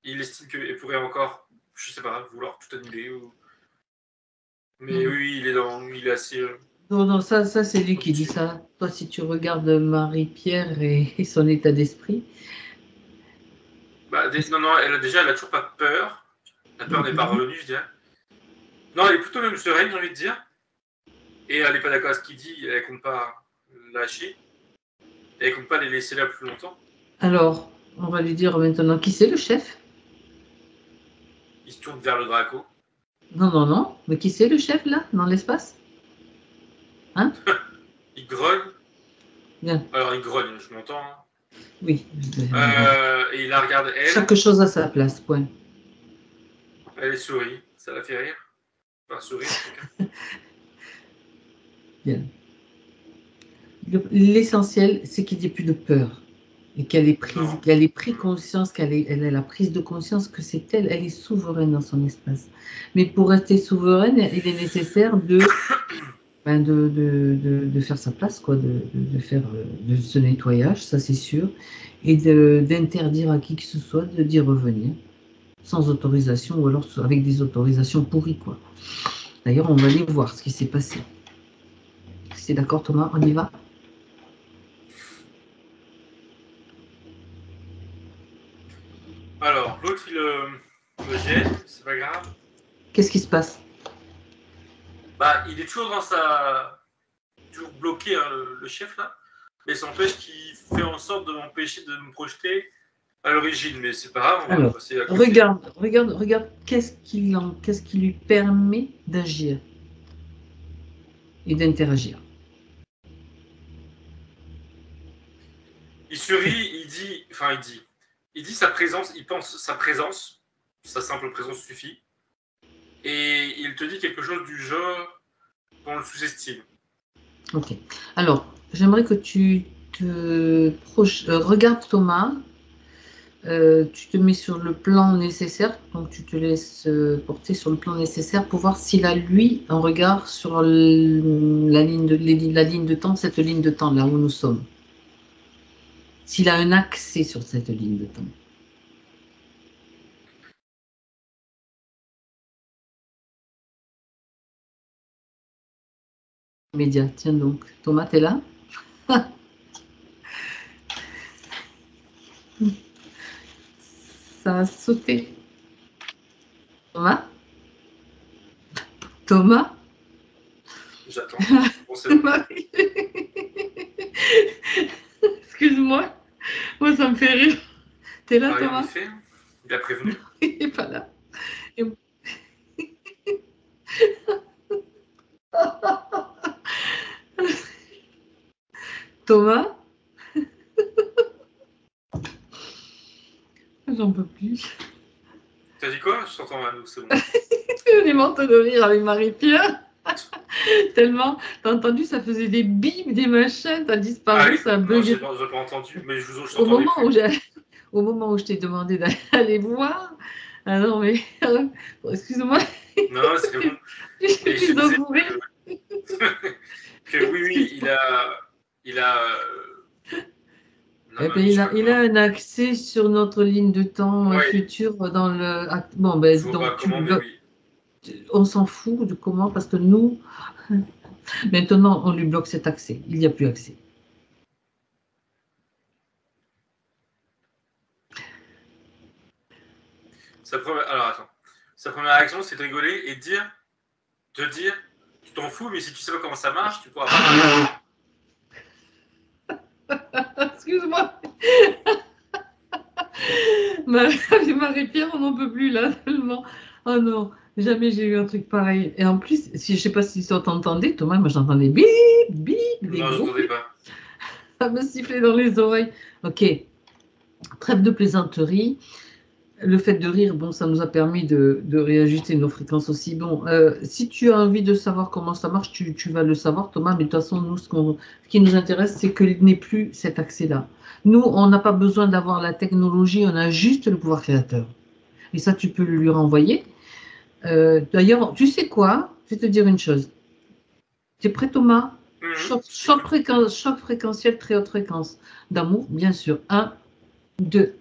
il estime qu'elle pourrait encore, je sais pas, vouloir tout annuler. Mais oui, il est assez... Non, ça c'est lui qui dit ça. Toi, si tu regardes Marie-Pierre et son état d'esprit... non, elle a toujours pas peur. La peur n'est pas revenue, je dirais. Non, elle est plutôt même sereine, j'ai envie de dire. Et elle n'est pas d'accord avec ce qu'il dit, elle ne compte pas lâcher. Elle ne compte pas les laisser là plus longtemps. Alors, on va lui dire maintenant qui c'est le chef? Il se tourne vers le Draco. Non. Mais qui c'est le chef là, dans l'espace? Hein? Il grogne. Bien. Alors il grogne, je m'entends. Hein. Oui. Et il la regarde elle. Chaque chose à sa place, point. Elle sourit, ça la fait rire. Enfin, sourire en tout cas. Bien. L'essentiel, c'est qu'il n'y ait plus de peur. Et qu'elle ait pris conscience, elle ait la prise de conscience que c'est elle est souveraine dans son espace. Mais pour rester souveraine, il est nécessaire de faire sa place, quoi, de faire de ce nettoyage, ça c'est sûr, et d'interdire à qui que ce soit d'y revenir, sans autorisation, ou alors avec des autorisations pourries, quoi. D'ailleurs, on va aller voir ce qui s'est passé. C'est d'accord, Thomas, on y va? Alors, l'autre, il me gêne, c'est pas grave. Qu'est-ce qui se passe? Bah, il est toujours dans sa... toujours bloqué, hein, le chef, là. Mais ça empêche qu'il fait en sorte de m'empêcher de me projeter à l'origine. Mais c'est pas grave, on va passer à côté. Regarde, qu'est-ce qui lui permet d'agir et d'interagir? Il sourit, il dit sa présence, il pense sa présence, sa simple présence suffit. Et il te dit quelque chose du genre qu'on le sous-estime. Ok. Alors, j'aimerais que tu te regardes Thomas. Tu te mets sur le plan nécessaire, donc tu te laisses porter sur le plan nécessaire pour voir s'il a, lui, un regard sur la ligne de temps, cette ligne de temps, là où nous sommes. S'il a un accès sur cette ligne de temps. Média, tiens donc. Thomas, t'es là? Ça a sauté. Thomas? Thomas? J'attends. Bon, c'est bon. Excuse-moi. Moi, ça me fait rire. T'es là, Thomas? Il a prévenu. Il n'est pas là. Thomas? J'en peux plus. T'as dit quoi? Je t'entends mal, c'est bon. On est morte de rire avec Marie-Pierre. Tellement, t'as entendu, ça faisait des bips, des machins, t'as disparu, ça a bugué. Non, j'ai pas entendu, mais je au moment où je t'ai demandé d'aller voir, ah non mais, excuse-moi. Non, c'est bon. Je dois mourir. Que oui, il a un accès sur notre ligne de temps future dans le. Bon, ben, donc, on s'en fout de comment, parce que nous, maintenant, on lui bloque cet accès. Il n'y a plus accès. Alors, attends. Sa première réaction, c'est de rigoler et de dire, tu t'en fous, mais si tu sais pas comment ça marche, tu pourras pas. Excuse-moi. Marie-Pierre, on n'en peut plus là, tellement. Oh non, jamais j'ai eu un truc pareil. Et en plus, je ne sais pas si ça t'entendait, Thomas, moi j'entendais bip, bip. Non, je n'entendais pas. Ça me sifflait dans les oreilles. Ok, trêve de plaisanterie. Le fait de rire, bon, ça nous a permis de réajuster nos fréquences aussi. Bon, si tu as envie de savoir comment ça marche, tu vas le savoir, Thomas, mais de toute façon, nous, ce qui nous intéresse, c'est qu'il n'ait plus cet accès-là. Nous, on n'a pas besoin d'avoir la technologie, on a juste le pouvoir créateur. Et ça, tu peux le lui renvoyer. D'ailleurs, tu sais quoi? Je vais te dire une chose. Tu es prêt, Thomas? Choc fréquentiel, très haute fréquence. D'amour, bien sûr. 1, 2.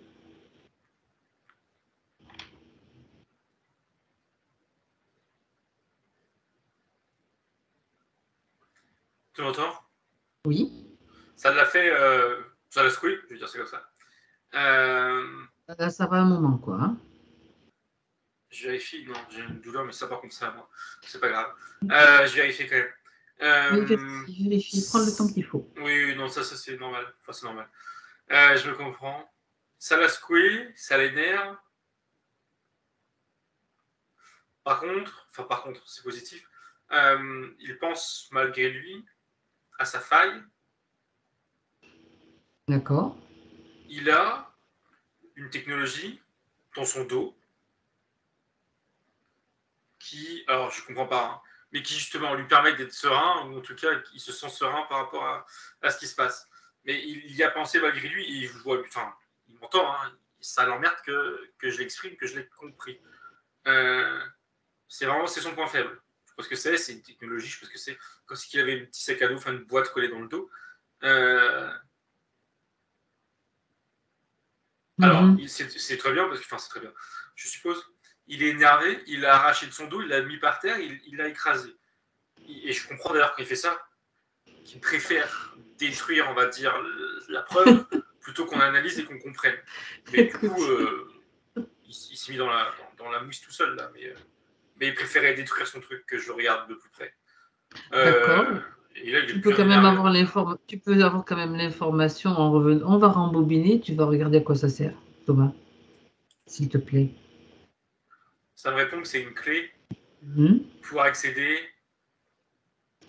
Tu m'entends? Oui. Ça l'a fait, ça l'a secoué, je veux dire, c'est comme ça. Ça va un moment, quoi. Hein. Je vérifie. Non, j'ai une douleur, mais ça, par contre, c'est à moi. C'est pas grave. Je vérifie quand même. Vérifie. Prends le temps qu'il faut. Oui, non, ça c'est normal. Enfin, c'est normal. Je me comprends. Ça l'a secoué, ça l'énerve. Par contre, c'est positif. Il pense malgré lui à sa faille. D'accord. Il a une technologie dans son dos qui, alors je comprends pas, hein, mais qui justement lui permet d'être serein, ou en tout cas, il se sent serein par rapport à ce qui se passe. Mais il y a pensé malgré lui, et je vois, enfin, il m'entend, hein, ça l'emmerde que je l'exprime, que je l'ai compris. C'est son point faible. Je pense que c'est une technologie, je pense que c'est comme s'il avait un petit sac à dos, enfin une boîte collée dans le dos. Alors, c'est très bien, parce que, enfin, c'est très bien. Je suppose, il est énervé, il l'a arraché de son dos, il l'a mis par terre, il l'a écrasé. Et je comprends d'ailleurs qu'il fait ça, qu'il préfère détruire, on va dire, la preuve, plutôt qu'on analyse et qu'on comprenne. Mais du coup, il s'est mis dans la mousse tout seul, là. Mais il préférait détruire son truc que je le regarde de plus près. D'accord. Et là, tu peux quand même avoir l'information en revenant. On va rembobiner, tu vas regarder à quoi ça sert, Thomas, s'il te plaît. Ça me répond que c'est une clé pour accéder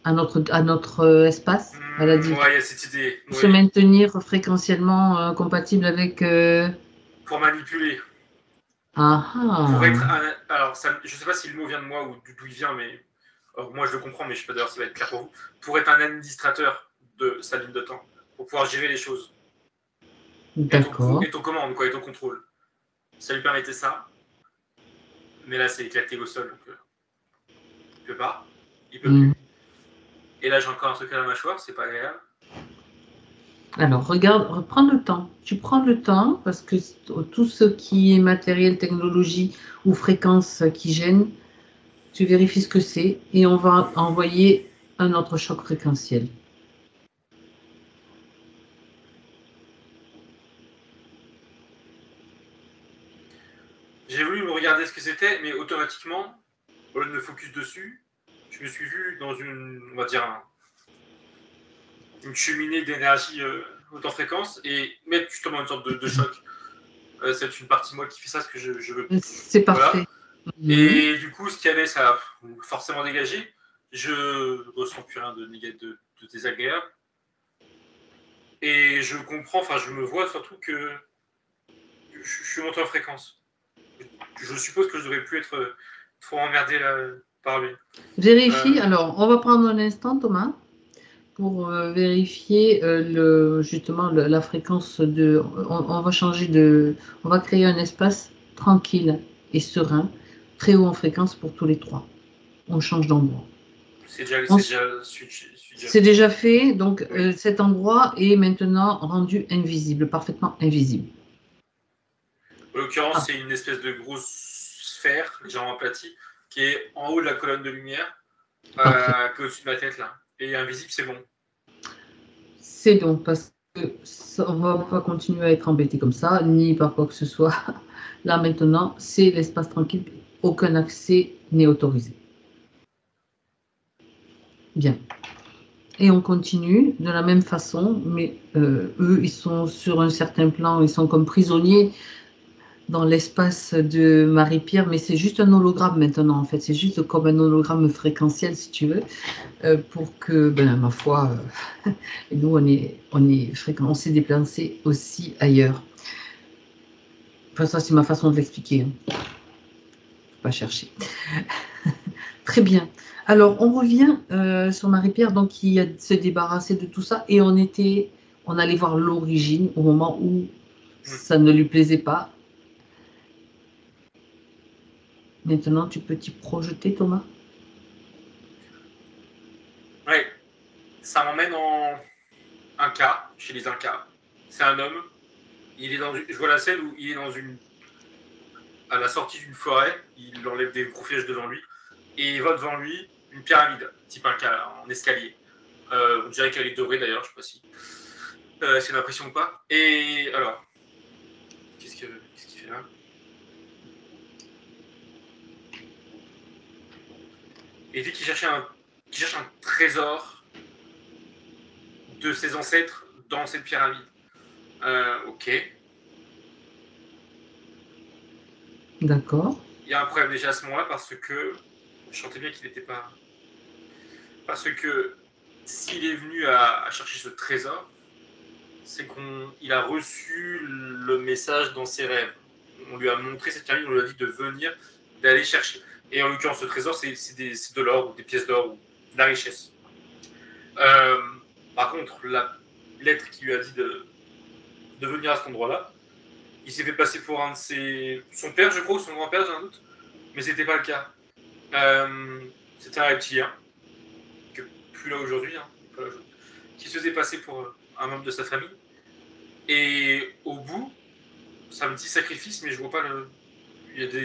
à notre espace. Elle a dit. Ouais, il y a cette idée. Se maintenir fréquentiellement compatible avec. Pour manipuler. Ah. Pour être alors, ça, je ne sais pas si le mot vient de moi ou d'où il vient, mais moi je le comprends, mais je ne sais pas d'ailleurs si ça va être clair pour vous. Pour être un administrateur de sa ligne de temps, pour pouvoir gérer les choses. D'accord. Et ton commande, quoi, et ton contrôle. Ça lui permettait ça. Mais là, c'est éclaté au sol, donc il peut pas. Il peut plus. Et là, j'ai encore un truc à la mâchoire, c'est pas agréable. Alors, regarde, prends le temps. Tu prends le temps parce que tout ce qui est matériel, technologie ou fréquence qui gêne, tu vérifies ce que c'est et on va envoyer un autre choc fréquentiel. J'ai voulu me regarder ce que c'était, mais automatiquement, au lieu de me focus dessus, je me suis vu dans on va dire, une cheminée d'énergie haute en fréquence et mettre justement une sorte de choc. C'est une partie moi qui fait ça, ce que je veux. C'est parfait. Voilà. Et du coup, ce qu'il y avait, ça a forcément dégagé. Je ressens plus rien de désagréable. Et je comprends, enfin, je me vois surtout que je suis monté en fréquence. Je suppose que je devrais plus être trop emmerdé là, par lui. Vérifie. Alors, on va prendre un instant, Thomas, pour vérifier justement la fréquence de. On va changer de. On va créer un espace tranquille et serein, très haut en fréquence pour tous les trois. On change d'endroit. C'est déjà fait, donc oui. Cet endroit est maintenant rendu invisible, parfaitement invisible. En l'occurrence, c'est une espèce de grosse sphère, légèrement aplatie, qui est en haut de la colonne de lumière, qui est au-dessus de ma tête là. Et invisible, c'est bon. C'est bon, parce que on ne va pas continuer à être embêté comme ça, ni par quoi que ce soit. Là maintenant, c'est l'espace tranquille, aucun accès n'est autorisé. Bien. Et on continue de la même façon, mais eux, ils sont sur un certain plan, ils sont comme prisonniers dans l'espace de Marie-Pierre, mais c'est juste un hologramme maintenant, en fait. C'est juste comme un hologramme fréquentiel, si tu veux, pour que, ma foi, nous, on s'est déplacé aussi ailleurs. Enfin, ça, c'est ma façon de l'expliquer. Hein. Pas chercher. Très bien. Alors, on revient sur Marie-Pierre, donc qui s'est débarrassée de tout ça, et on allait voir l'origine au moment où ça ne lui plaisait pas. Maintenant, tu peux t'y projeter, Thomas? Oui. Ça m'emmène en Inca, chez les Incas. C'est un homme. Je vois la scène où il est à la sortie d'une forêt. Il enlève des gros pièges devant lui. Et il voit devant lui une pyramide, type Inca, en escalier. On dirait qu'elle est dorée d'ailleurs, je ne sais pas si c'est une impression ou pas. Et alors, qu'est-ce qu'il fait là? et dit qu'il cherche un trésor de ses ancêtres dans cette pyramide. Ok. D'accord. Il y a un problème déjà à ce moment-là parce que je sentais bien qu'il n'était pas... Parce que s'il est venu à chercher ce trésor, c'est qu'il a reçu le message dans ses rêves. On lui a montré cette pyramide, on lui a dit de venir, d'aller chercher. Et en l'occurrence, ce trésor, c'est de l'or ou des pièces d'or ou de la richesse. Par contre, la lettre qui lui a dit de venir à cet endroit-là, il s'est fait passer pour un de son père, je crois, ou son grand-père, j'ai un doute, mais c'était pas le cas. C'était un reptilien, que plus là aujourd'hui, hein, qui se faisait passer pour un membre de sa famille. Et au bout, ça me dit sacrifice, mais je vois pas le. Il y a des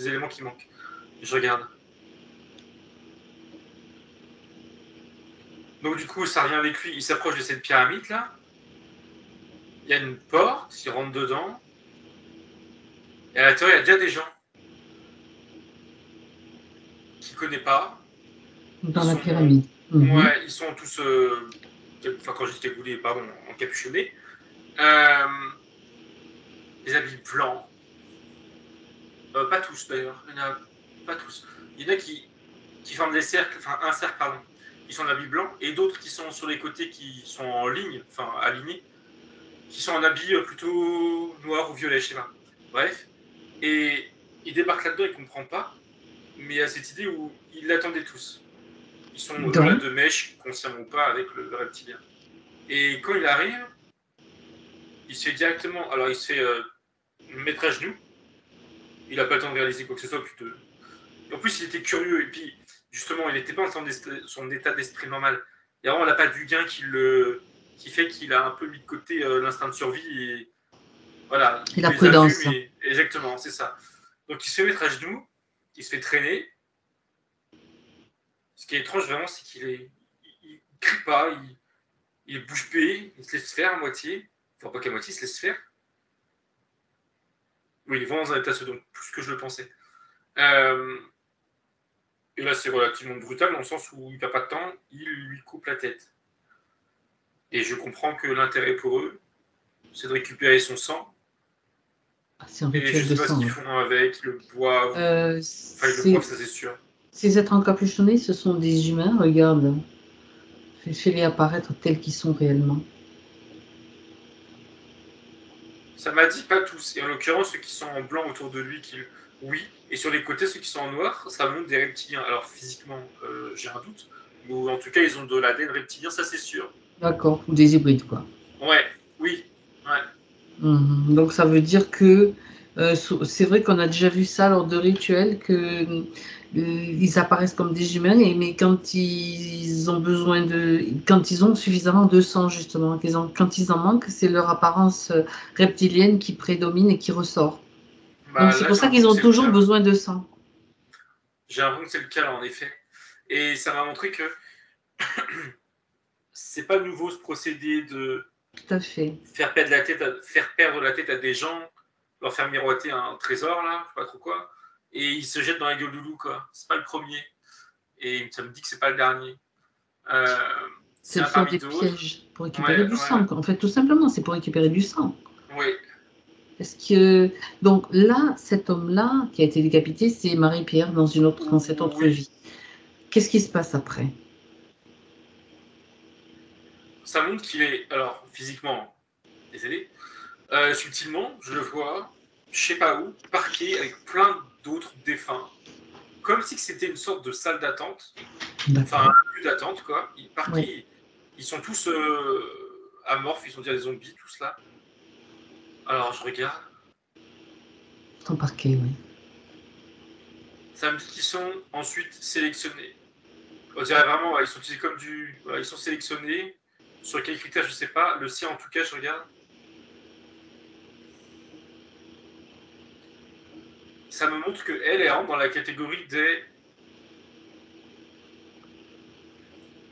éléments qui manquent. Je regarde. Donc du coup, ça revient avec lui. Il s'approche de cette pyramide là. Il y a une porte, il rentre dedans. Et à l'intérieur, il y a déjà des gens qu'il ne connaît pas. Dans la pyramide. Ouais, ils sont tous. Enfin, quand je dis cagoulés, pardon, encapuchonnés. Des habits blancs. Pas tous d'ailleurs. Il y en a pas tous. Il y en a qui forment des cercles, enfin un cercle, pardon. Ils sont en habits blancs, et d'autres qui sont sur les côtés, qui sont en ligne, enfin alignés, qui sont en habits plutôt noirs ou violets, je sais pas. Bref. Et il débarque là-dedans, il comprend pas, mais il y a cette idée où ils l'attendaient tous. Ils sont là de mèche, consciemment ou pas, avec le reptilien. Et quand il arrive, il se fait directement. Alors il se fait mettre à genoux. Il n'a pas le temps de réaliser quoi que ce soit. En plus, il était curieux, et puis justement, il n'était pas en son état d'esprit normal. Il y a vraiment la patte du gain qui fait qu'il a un peu mis de côté l'instinct de survie. Et voilà, et la prudence. Exactement, c'est ça. Donc il se fait mettre à genoux, il se fait traîner. Ce qui est étrange vraiment, c'est qu'il crie pas, il est bouche bée, il se laisse faire à moitié. Enfin, pas qu'à moitié, il se laisse faire. Oui, il est vraiment dans un état second, plus que je le pensais. Et là, c'est relativement brutal, dans le sens où il n'a pas de temps, il lui coupe la tête. Et je comprends que l'intérêt pour eux, c'est de récupérer son sang. C'est un rituel de sang. Et je ne sais pas ce qu'ils font avec, le boivent. Enfin, ils le boivent, ça c'est sûr. Ces êtres encapuchonnés, ce sont des humains, regarde. Fais-les apparaître tels qu'ils sont réellement. Ça m'a dit pas tous. Et en l'occurrence, ceux qui sont en blanc autour de lui, oui. Et sur les côtés, ceux qui sont en noir, ça montre des reptiliens. Alors physiquement, j'ai un doute. Ou en tout cas, ils ont de l'ADN reptilien, ça c'est sûr. D'accord, ou des hybrides, quoi. Ouais, oui. Ouais. Donc ça veut dire que c'est vrai qu'on a déjà vu ça lors de rituels, que ils apparaissent comme des humains, mais quand ils ont suffisamment de sang, justement, quand ils en manquent, c'est leur apparence reptilienne qui prédomine et qui ressort. Donc c'est pour ça qu'ils ont toujours besoin de sang. J'ai l'impression que c'est le cas là, en effet. Et ça m'a montré que c'est pas nouveau ce procédé de tout à fait. Faire perdre la tête à des gens, leur faire miroiter un trésor, là, je sais pas trop quoi, et ils se jettent dans la gueule du loup, quoi. C'est pas le premier. Et ça me dit que c'est pas le dernier. C'est faire des pièges pour récupérer du sang. En fait, tout simplement, c'est pour récupérer du sang. Oui. Parce que, donc là, cet homme-là qui a été décapité, c'est Marie-Pierre dans cette autre vie. Qu'est-ce qui se passe après? Ça montre qu'il est, alors physiquement, décédé, subtilement, je le vois, je sais pas où, parqué avec plein d'autres défunts. Comme si c'était une sorte de salle d'attente. Enfin, un lieu d'attente, quoi. Parqués, ils sont tous amorphes, ils sont déjà des zombies, tous là. Alors, je regarde. Ils sont parqués, oui. Ça me dit qu'ils sont ensuite sélectionnés. On dirait vraiment, ils sont utilisés comme ils sont sélectionnés. Sur quels critères, je sais pas. Le sien, en tout cas, je regarde. Ça me montre qu'elle rentre dans la catégorie des...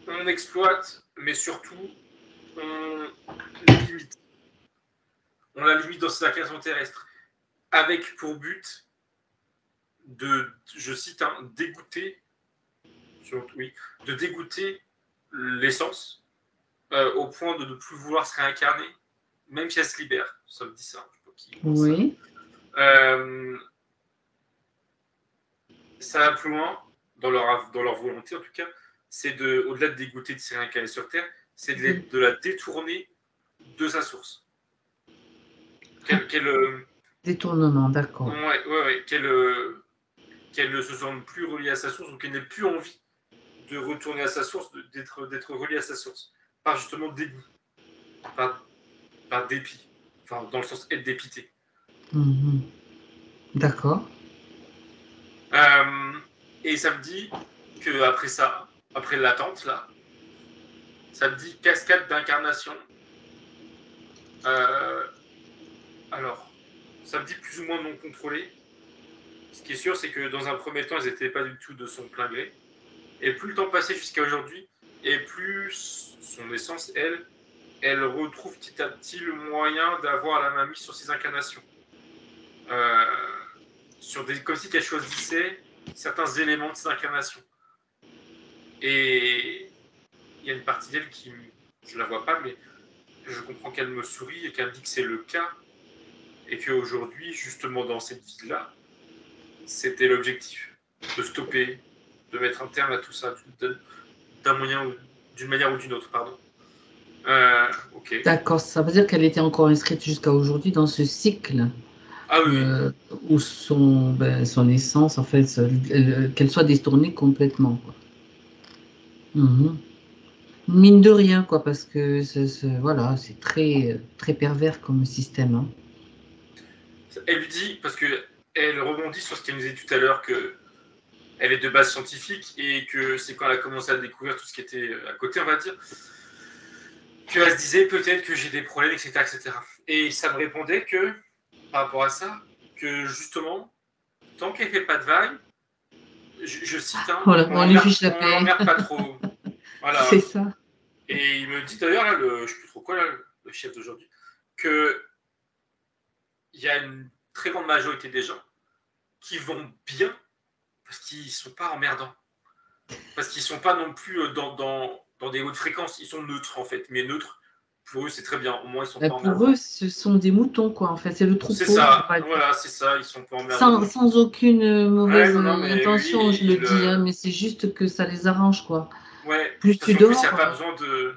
On exploite, mais surtout, on limite. On la limite dans sa création terrestre. Avec pour but de, je cite, dégoûter oui, de dégoûter l'essence au point de ne plus vouloir se réincarner, même si elle se libère. Ça me dit ça. Oui. Ça va plus loin, dans leur volonté en tout cas, c'est au-delà de dégoûter de se réincarner sur Terre, c'est de la détourner de sa source. Détournement, d'accord. Ouais, qu'elle ne se sente plus reliée à sa source, ou qu'elle n'ait plus envie de retourner à sa source, d'être reliée à sa source. Par justement dégoût, par dépit, enfin dans le sens être dépité. D'accord. Et ça me dit que après ça, après l'attente là, ça me dit cascade d'incarnation. Alors, ça me dit plus ou moins non contrôlé. Ce qui est sûr, c'est que dans un premier temps, elles n'étaient pas du tout de son plein gré. Et plus le temps passait jusqu'à aujourd'hui, et plus son essence, elle retrouve petit à petit le moyen d'avoir la main mise sur ses incarnations. Comme si elle choisissait certains éléments de ses incarnations. Et il y a une partie d'elle qui, je ne la vois pas, mais je comprends qu'elle me sourit et qu'elle me dit que c'est le cas. Et qu'aujourd'hui, justement dans cette vie-là, c'était l'objectif. De stopper, de mettre un terme à tout ça, d'une manière ou d'une autre, pardon. Ok. D'accord, ça veut dire qu'elle était encore inscrite jusqu'à aujourd'hui dans ce cycle. Ah oui. Où son essence, en fait, qu'elle soit détournée complètement, quoi. Mine de rien, quoi, parce que voilà, c'est très, très pervers comme système. Hein. Elle lui dit, parce qu'elle rebondit sur ce qu'elle nous disait tout à l'heure, qu'elle est de base scientifique et que c'est quand elle a commencé à découvrir tout ce qui était à côté, on va dire, qu'elle se disait peut-être que j'ai des problèmes, etc., etc. Et ça me répondait que, par rapport à ça, que justement, tant qu'elle ne fait pas de vagues, je cite, hein, voilà, on l'emmerde pas trop. Voilà. C'est ça. Et il me dit d'ailleurs, là, je ne sais plus trop quoi, là, le chef d'aujourd'hui, qu'il y a une très grande majorité des gens qui vont bien parce qu'ils ne sont pas emmerdants. Parce qu'ils ne sont pas non plus dans des hautes fréquences. Ils sont neutres, en fait. Mais neutres, pour eux, c'est très bien. Au moins, ils sont pas emmerdants. Pour eux, ce sont des moutons, quoi, en fait. C'est le troupeau. C'est ça, voilà, c'est ça. Ils sont pas emmerdants. Sans aucune mauvaise intention, je le dis, hein, mais c'est juste que ça les arrange, quoi. Ouais, plus tu dors. Plus, il n'y a pas besoin de...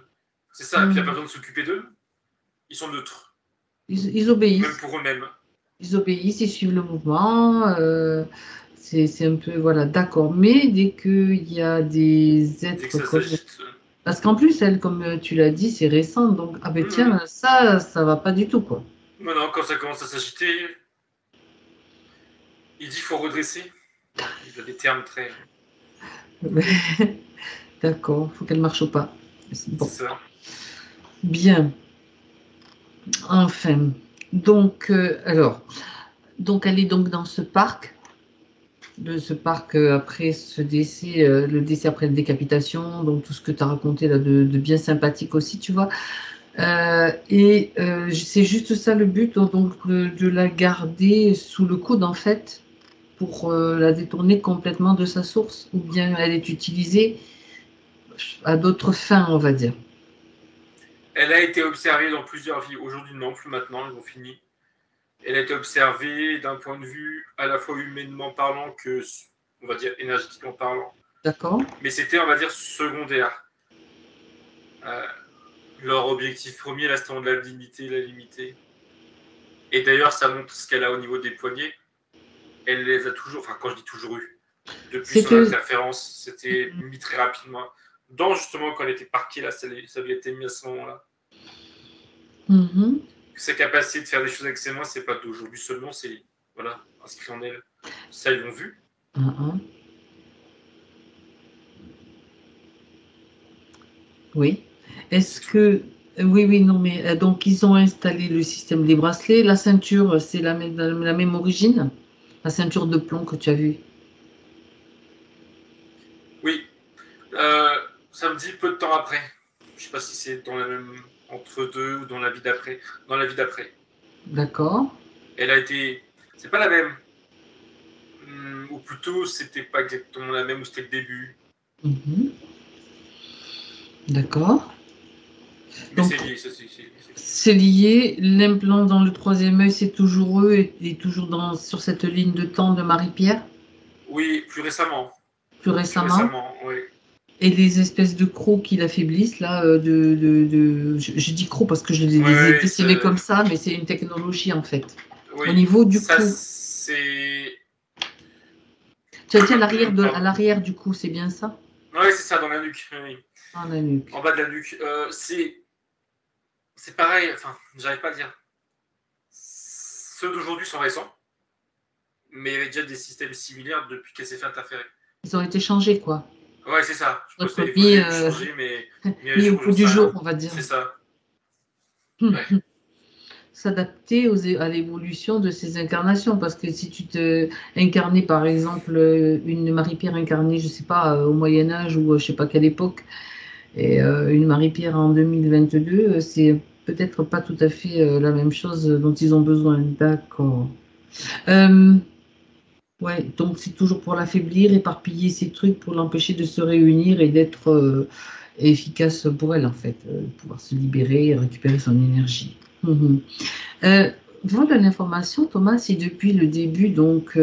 C'est ça, puis il n'y a pas besoin de s'occuper d'eux. Ils sont neutres. Ils obéissent. Même pour eux-mêmes. Ils obéissent, ils suivent le mouvement. C'est un peu, voilà, d'accord. Mais dès qu'il y a des êtres... Parce qu'en plus, elle, comme tu l'as dit, c'est récent. Donc, ah ben tiens, ça va pas du tout, quoi. Non, quand ça commence à s'agiter, il dit qu'il faut redresser. Il a des termes très... D'accord, il faut qu'elle marche au pas. Bon. C'est ça. Bien. Enfin, donc, donc elle est donc dans ce parc, après ce décès, le décès après la décapitation, donc tout ce que tu as raconté là de bien sympathique aussi, tu vois. C'est juste ça le but, donc de la garder sous le coude en fait, pour la détourner complètement de sa source, ou bien elle est utilisée à d'autres fins, on va dire. Elle a été observée dans plusieurs vies. Aujourd'hui, non, plus maintenant, ils ont fini. Elle a été observée d'un point de vue à la fois humainement parlant que, on va dire, énergétiquement parlant. D'accord. Mais c'était, on va dire, secondaire. Leur objectif premier, là, c'était de la limiter. Et d'ailleurs, ça montre ce qu'elle a au niveau des poignets. Elle les a toujours, enfin, quand je dis toujours eu, depuis son interférence, c'était mis très rapidement. Justement, quand elle était parquée, là, ça lui a été mis à ce moment-là. Sa capacité de faire des choses avec ses mains, c'est pas d'aujourd'hui seulement, c'est voilà, inscrit en elle. Ça, ils l'ont vu. Oui. Est-ce que... Oui, non, mais donc ils ont installé le système des bracelets. La ceinture, c'est la même origine? La ceinture de plomb que tu as vue? Oui. Ça me dit peu de temps après. Je sais pas si c'est dans la même... entre deux ou dans la vie d'après. Dans la vie d'après. D'accord. Elle a été... C'est pas la même. Ou plutôt, c'était pas exactement la même, ou c'était le début. D'accord. Mais c'est lié, c'est lié. L'implant dans le troisième œil, c'est toujours eux et toujours sur cette ligne de temps de Marie-Pierre? Oui, plus récemment. Plus récemment? Plus récemment, oui. Et les espèces de crocs qui l'affaiblissent, là, je dis crocs parce que je les ai dessinés comme ça, mais c'est une technologie, en fait. Oui, au niveau du ça, cou. C'est... Tu as dit à l'arrière du cou, c'est bien ça? Oui, c'est ça, dans la nuque. Oui. Dans la nuque. En bas de la nuque. C'est pareil, enfin, j'arrive pas à le dire. Ceux d'aujourd'hui sont récents, mais il y avait déjà des systèmes similaires depuis qu'elle s'est fait interférer. Ils ont été changés, quoi. Ouais, c'est ça. Je pense qu'il mis, changer, mais mis au bout du jour, on va dire. C'est ça. Ouais. S'adapter à l'évolution de ces incarnations, parce que si tu te incarnais, par exemple, une Marie-Pierre incarnée, je sais pas, au Moyen-Âge ou je sais pas quelle époque, et une Marie-Pierre en 2022, c'est peut-être pas tout à fait la même chose dont ils ont besoin. D'accord. Ouais, donc c'est toujours pour l'affaiblir, éparpiller ces trucs pour l'empêcher de se réunir et d'être efficace pour elle, en fait, pouvoir se libérer et récupérer son énergie. Voilà l'information, Thomas, si depuis le début, donc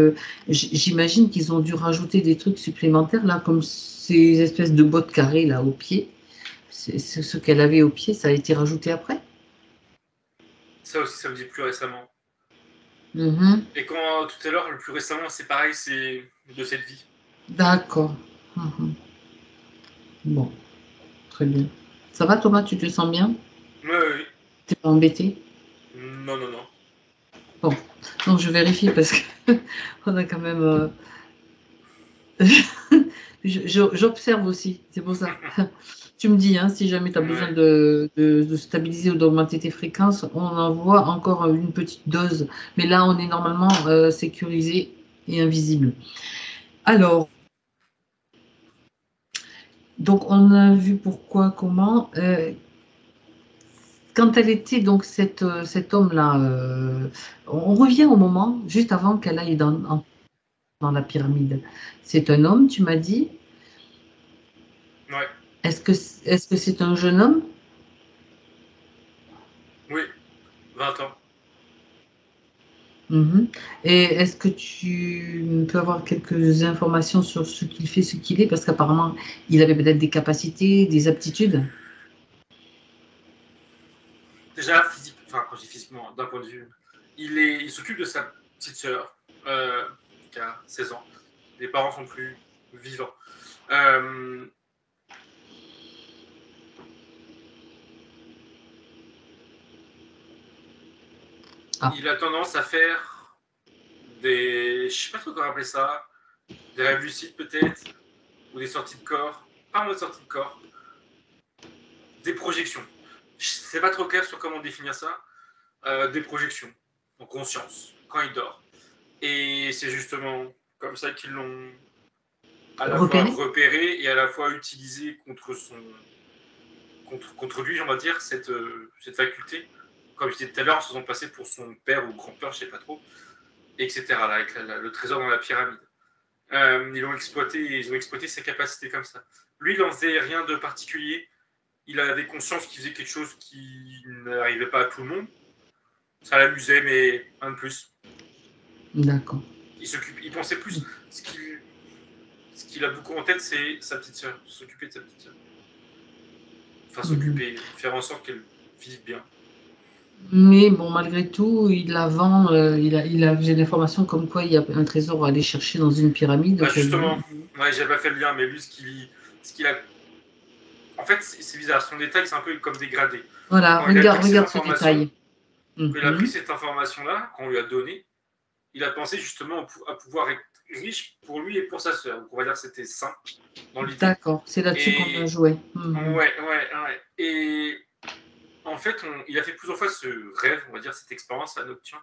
j'imagine qu'ils ont dû rajouter des trucs supplémentaires, là, comme ces espèces de bottes carrées, là, au pied. C'est ce qu'elle avait au pied, ça a été rajouté après? Ça aussi, ça me dit plus récemment. Et quand tout à l'heure, le plus récemment, c'est pareil, c'est de cette vie. D'accord. Bon, très bien. Ça va, Thomas, tu te sens bien? Oui. T'es pas embêté? Non. Bon, donc je vérifie parce que on a quand même... J'observe aussi, c'est pour ça. Tu me dis, hein, si jamais tu as besoin de stabiliser ou d'augmenter tes fréquences, on envoie encore une petite dose. Mais là, on est normalement sécurisé et invisible. Alors, donc on a vu pourquoi, comment. Quand elle était donc cet homme-là, on revient au moment juste avant qu'elle aille dans la pyramide. C'est un homme, tu m'as dit? Ouais. Est-ce que c'est un jeune homme? Oui, 20 ans. Et est-ce que tu peux avoir quelques informations sur ce qu'il fait, ce qu'il est? Parce qu'apparemment, il avait peut-être des capacités, des aptitudes. Déjà, quand je dis physiquement, d'un point de vue, il s'occupe de sa petite sœur, qui a 16 ans. Les parents sont plus vivants. Il a tendance à faire je sais pas trop comment appeler ça, des rêves lucides peut-être, ou des sorties de corps, pas en mode sortie de corps, des projections. Je sais pas trop clair sur comment définir ça. Des projections en conscience quand il dort. Et c'est justement comme ça qu'ils l'ont à la fois repéré et à la fois utilisé contre lui, on va dire, cette faculté, comme je disais tout à l'heure, en se faisant passer pour son père ou grand-père, je sais pas trop, etc. Là, avec le trésor dans la pyramide. Ils ont exploité ses capacités comme ça. Lui, il n'en faisait rien de particulier. Il avait conscience qu'il faisait quelque chose qui n'arrivait pas à tout le monde. Ça l'amusait, mais un de plus. D'accord. Il pensait plus. Ce qu'il a beaucoup en tête, c'est sa petite sœur. S'occuper de sa petite sœur. Enfin, s'occuper, faire en sorte qu'elle vive bien. Mais bon, malgré tout, il la vend. J'ai l'information comme quoi il y a un trésor à aller chercher dans une pyramide. Bah justement, ouais, j'ai pas fait le lien, mais lui, ce qu'il a. En fait, c'est bizarre. Son détail, c'est un peu comme dégradé. Voilà, regarde ce détail. Quand il a pris cette information-là, qu'on lui a donnée, il a pensé justement à pouvoir être riche pour lui et pour sa sœur. Donc on va dire que c'était sain dans l'idée. D'accord, c'est là-dessus qu'on a joué. Ouais. Et en fait, il a fait plusieurs fois ce rêve, on va dire cette expérience à nocturne.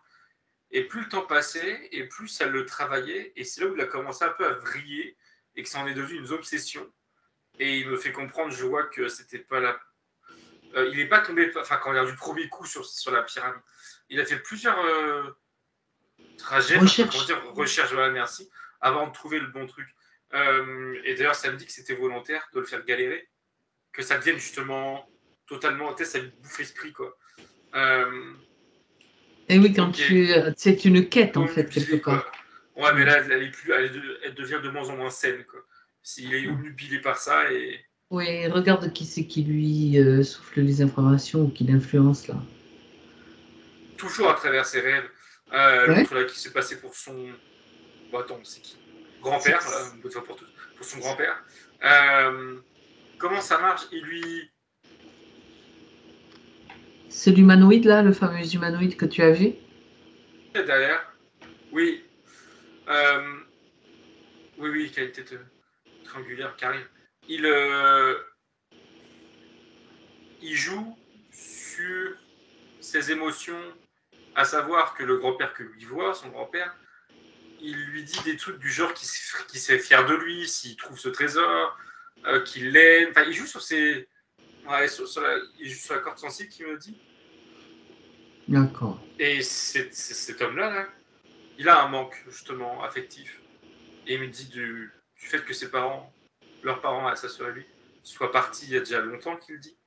Et plus le temps passait, et plus ça le travaillait. Et c'est là où il a commencé un peu à vriller et que ça en est devenu une obsession. Et il me fait comprendre, je vois que c'était pas là. Il n'est pas tombé, enfin, quand il a du premier coup sur la pyramide. Il a fait plusieurs trajets, recherche, voilà, merci, avant de trouver le bon truc. Et d'ailleurs, ça me dit que c'était volontaire de le faire galérer, que ça devienne justement totalement, ça lui bouffe l'esprit, quoi. Et oui, quand c'est une quête, en fait, quelque part. Ouais, mais là, elle devient de moins en moins saine, quoi. S'il est obnubilé par ça et... Oui, regarde qui c'est qui lui souffle les informations ou qui l'influence, là. Toujours à travers ses rêves. L'autre, là, qui s'est passé pour son... Bon, attends, c'est qui? Grand-père, une bonne fois pour toutes. Pour son grand-père. Comment ça marche? Il lui... C'est l'humanoïde, là, le fameux humanoïde que tu as vu? Derrière. Oui. Oui, qui a une tête triangulaire, carrée. Il joue sur ses émotions, à savoir que le grand-père que lui voit, son grand-père, il lui dit des trucs du genre qu'il serait fier de lui s'il trouve ce trésor, qu'il l'aime. Enfin, il joue sur ses... Ouais, il joue sur la corde sensible, qu'il me dit. D'accord. Et cet homme-là, là, il a un manque, justement, affectif. Et il me dit du fait que ses parents, leurs parents, à sa sœur et lui, soient partis il y a déjà longtemps, qu'il dit.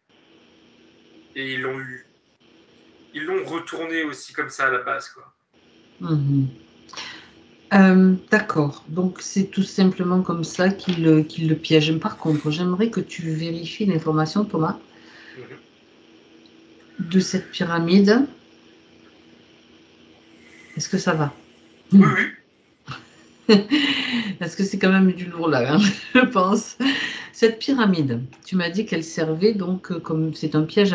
Et ils l'ont retourné aussi comme ça à la base, quoi. D'accord. Donc, c'est tout simplement comme ça qu'il le piège. Par contre, j'aimerais que tu vérifies l'information, Thomas, de cette pyramide. Est-ce que ça va? Oui. Parce que c'est quand même du lourd là, hein, je pense. Cette pyramide, tu m'as dit qu'elle servait donc comme c'est un piège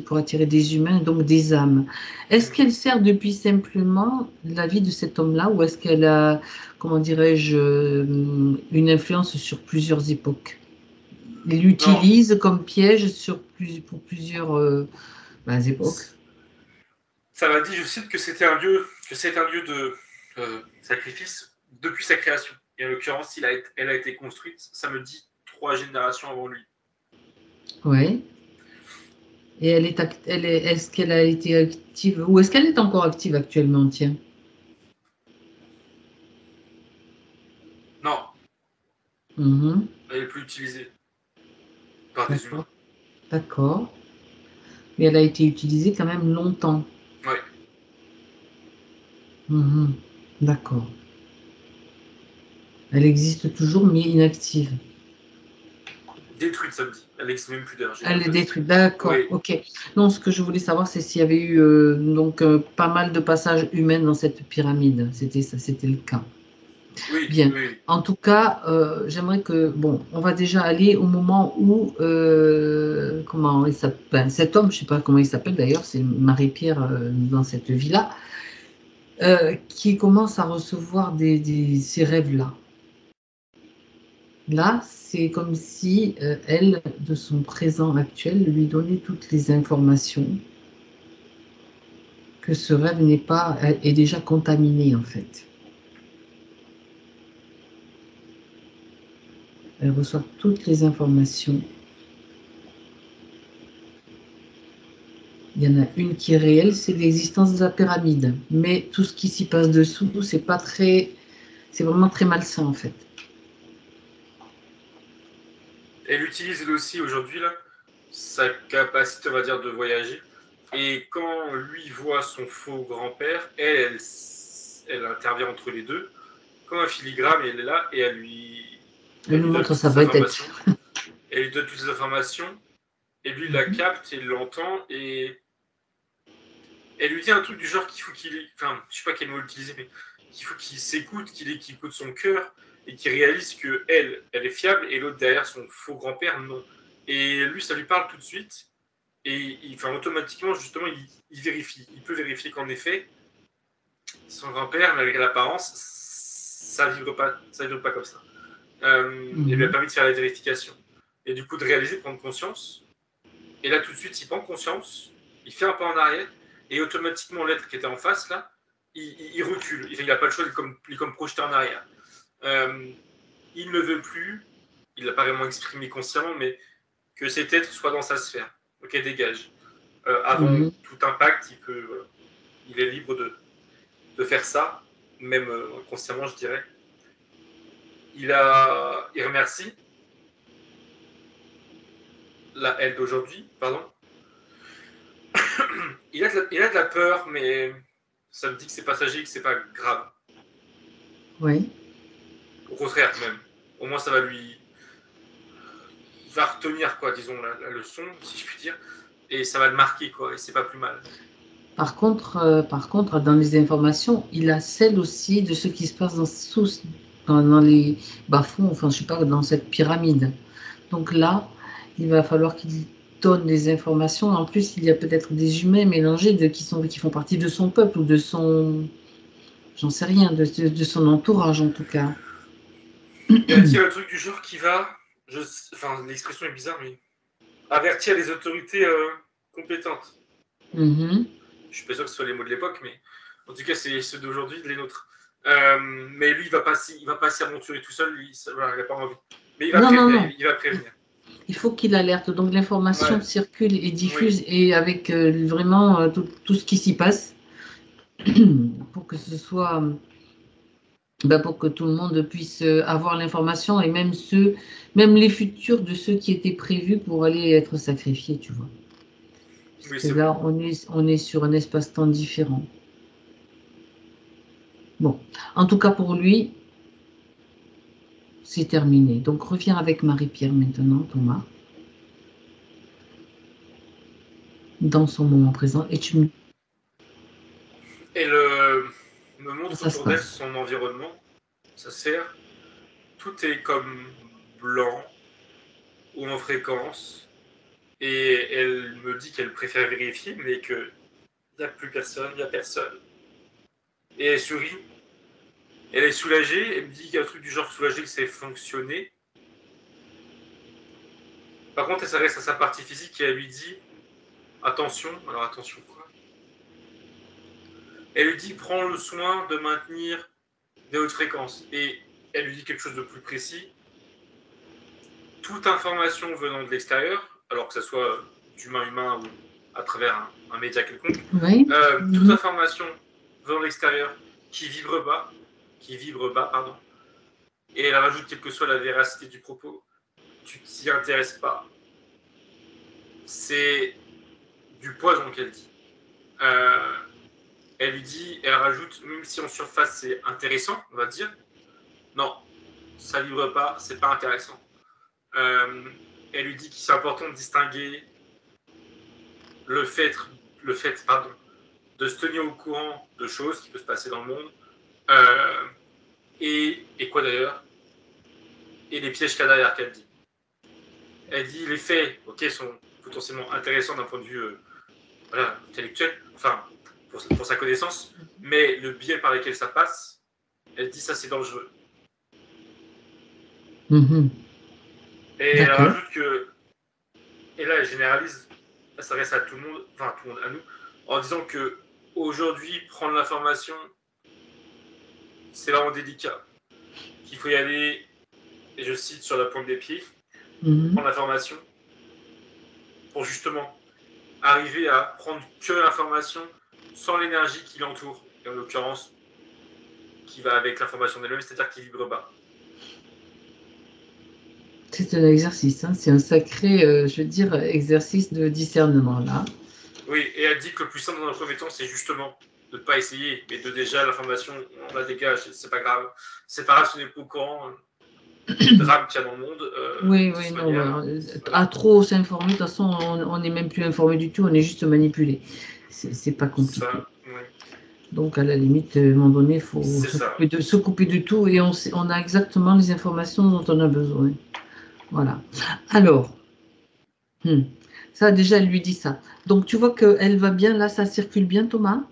pour attirer des humains, donc des âmes. Est-ce qu'elle sert depuis simplement la vie de cet homme-là ou est-ce qu'elle a, comment dirais-je, une influence sur plusieurs époques? Il l'utilise comme piège pour plusieurs époques. Ça m'a dit, je cite, que c'est un lieu de sacrifice depuis sa création. Et en l'occurrence, elle a été construite, ça me dit, 3 générations avant lui. Oui. Et est-ce qu'elle a été active ou est-ce qu'elle est encore active actuellement, tiens? Non. Elle n'est plus utilisée par des humains. D'accord. Mais elle a été utilisée quand même longtemps. Oui. D'accord. Elle existe toujours, mais inactive. Détruite, ça me dit. Elle n'existe même plus d'ailleurs. Elle est détruite, d'accord, oui. Ok. Non, ce que je voulais savoir, c'est s'il y avait eu pas mal de passages humains dans cette pyramide. C'était le cas. Oui, bien. Oui. En tout cas, j'aimerais que, on va déjà aller au moment où, comment il s'appelle, cet homme, je ne sais pas comment il s'appelle d'ailleurs, c'est Marie-Pierre dans cette vie-là, qui commence à recevoir ces rêves-là. Là, c'est comme si elle, de son présent actuel, lui donnait toutes les informations que ce rêve est déjà contaminé en fait. Elle reçoit toutes les informations. Il y en a une qui est réelle, c'est l'existence de la pyramide. Mais tout ce qui s'y passe dessous, c'est vraiment très malsain en fait. Elle utilise aussi aujourd'hui là sa capacité, on va dire, de voyager. Et quand lui voit son faux grand-père, elle intervient entre les deux. Comme un filigrane, elle est là et elle lui montre sa vraie tête. Elle lui donne toutes les informations. Et lui, il la capte, il l'entend et elle lui dit un truc du genre qu'il faut enfin, je sais pas quel mot utiliser, mais qu'il faut qu'il s'écoute, qu'il écoute son cœur et qu'il réalise que elle est fiable et l'autre derrière, son faux grand-père, non. Et lui, ça lui parle tout de suite. Et automatiquement, justement, il vérifie. Il peut vérifier qu'en effet, son grand-père, malgré l'apparence, ça ne vivre pas comme ça. Il lui a permis de faire la vérification. Et du coup, de réaliser, de prendre conscience. Et là, tout de suite, il prend conscience, il fait un pas en arrière, et automatiquement, l'être qui était en face, là, il recule. Il n'a pas le choix, il est comme projeté en arrière. Il ne veut plus, il l'a pas vraiment exprimé consciemment, mais que cet être soit dans sa sphère. Ok, dégage. Avant tout impact, il est libre de faire ça, même consciemment, je dirais. il remercie elle d'aujourd'hui, pardon. il a de la peur, mais ça me dit que c'est passager, que c'est pas grave. Oui. Au contraire, même. Au moins, ça va va retenir, quoi, disons, la leçon, si je puis dire, et ça va le marquer, quoi, et c'est pas plus mal. Par contre, dans les informations, il a celle aussi de ce qui se passe dans les bas-fonds, enfin, je sais pas, dans cette pyramide. Donc là, il va falloir qu'il donne des informations. En plus, il y a peut-être des humains mélangés qui font partie de son peuple ou de son... J'en sais rien, de son entourage en tout cas. Il y a un truc du genre qui va... Enfin, l'expression est bizarre, mais... Avertir les autorités compétentes. Mm-hmm. Je suis pas sûr que ce soit les mots de l'époque, mais en tout cas, c'est ceux d'aujourd'hui, les nôtres. Mais lui, il va pas s'y aventurer tout seul, lui, voilà, il n'a pas envie. Mais il va prévenir. Il va prévenir. Il faut qu'il alerte. Donc l'information circule et diffuse et avec vraiment tout ce qui s'y passe pour que ce soit... pour que tout le monde puisse avoir l'information et même les futurs de ceux qui étaient prévus pour aller être sacrifiés, tu vois. Parce que là, on est sur un espace-temps différent. Bon, en tout cas pour lui, c'est terminé. Donc reviens avec Marie-Pierre maintenant, Thomas, dans son moment présent. Et tu me... Elle me montre autour d'elle son environnement, sa sphère. Tout est comme blanc ou en fréquence. Et elle me dit qu'elle préfère vérifier, mais qu'il n'y a plus personne, il n'y a personne. Et elle sourit. Elle est soulagée. Elle me dit qu'il y a un truc du genre soulagé que c'est fonctionné. Par contre, elle s'adresse à sa partie physique et elle lui dit attention. Alors attention quoi? Elle lui dit prends le soin de maintenir des hautes fréquences. Et elle lui dit quelque chose de plus précis. Toute information venant de l'extérieur, alors que ce soit d'humain ou à travers un média quelconque, toute information venant de l'extérieur qui vibre bas, et elle rajoute quelle que soit la véracité du propos, tu ne t'y intéresses pas. C'est du poison qu'elle dit. Elle rajoute, même si en surface c'est intéressant, on va dire, non, ça vibre pas, c'est pas intéressant. Elle lui dit qu'il c'est important de distinguer le fait de se tenir au courant de choses qui peuvent se passer dans le monde, et quoi d'ailleurs, et les pièges qu'il y a derrière, qu'elle dit. Elle dit les faits, ok, sont potentiellement intéressants d'un point de vue intellectuel, enfin, pour sa connaissance, mais le biais par lequel ça passe, elle dit ça c'est dangereux. Et elle rajoute que, et là elle généralise, ça s'adresse à tout le monde, enfin tout le monde, à nous, en disant que aujourd'hui prendre l'information c'est vraiment délicat, qu'il faut y aller, et je cite, sur la pointe des pieds, prendre l'information pour justement arriver à prendre que l'information sans l'énergie qui l'entoure, et en l'occurrence qui va avec l'information d'elle-même, c'est-à-dire qui vibre bas. C'est un exercice, hein. C'est un sacré, je veux dire, exercice de discernement là. Oui, et elle dit que le plus simple dans un premier temps, c'est justement de ne pas essayer, mais de déjà l'information, on la dégage, c'est pas grave. C'est pas grave si on n'est pas au courant du drame qu'il y a dans le monde. Oui, non, à trop s'informer, de toute façon, on n'est même plus informé du tout, on est juste manipulé. C'est pas compliqué. Ça, oui. Donc, à la limite, à un moment donné, il faut se couper de tout et on a exactement les informations dont on a besoin. Voilà. Alors, ça, déjà, elle lui dit ça. Donc, tu vois qu'elle va bien, là, ça circule bien, Thomas?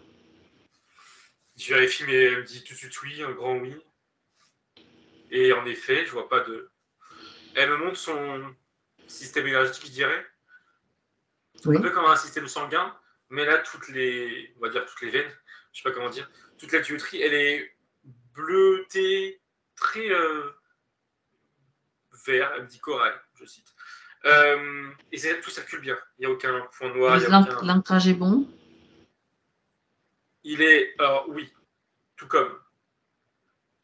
Je vérifie, mais elle me dit tout de suite oui, un grand oui. Et en effet, je vois pas de... Elle me montre son système énergétique, je dirais. Oui. Un peu comme un système sanguin, mais là, on va dire toutes les veines, je sais pas comment dire, toute la tuyauterie, elle est bleutée, très vert, elle me dit corail, je cite. Et tout circule bien, il n'y a aucun point noir. L'ancrage est bon? Il est, alors oui, tout comme.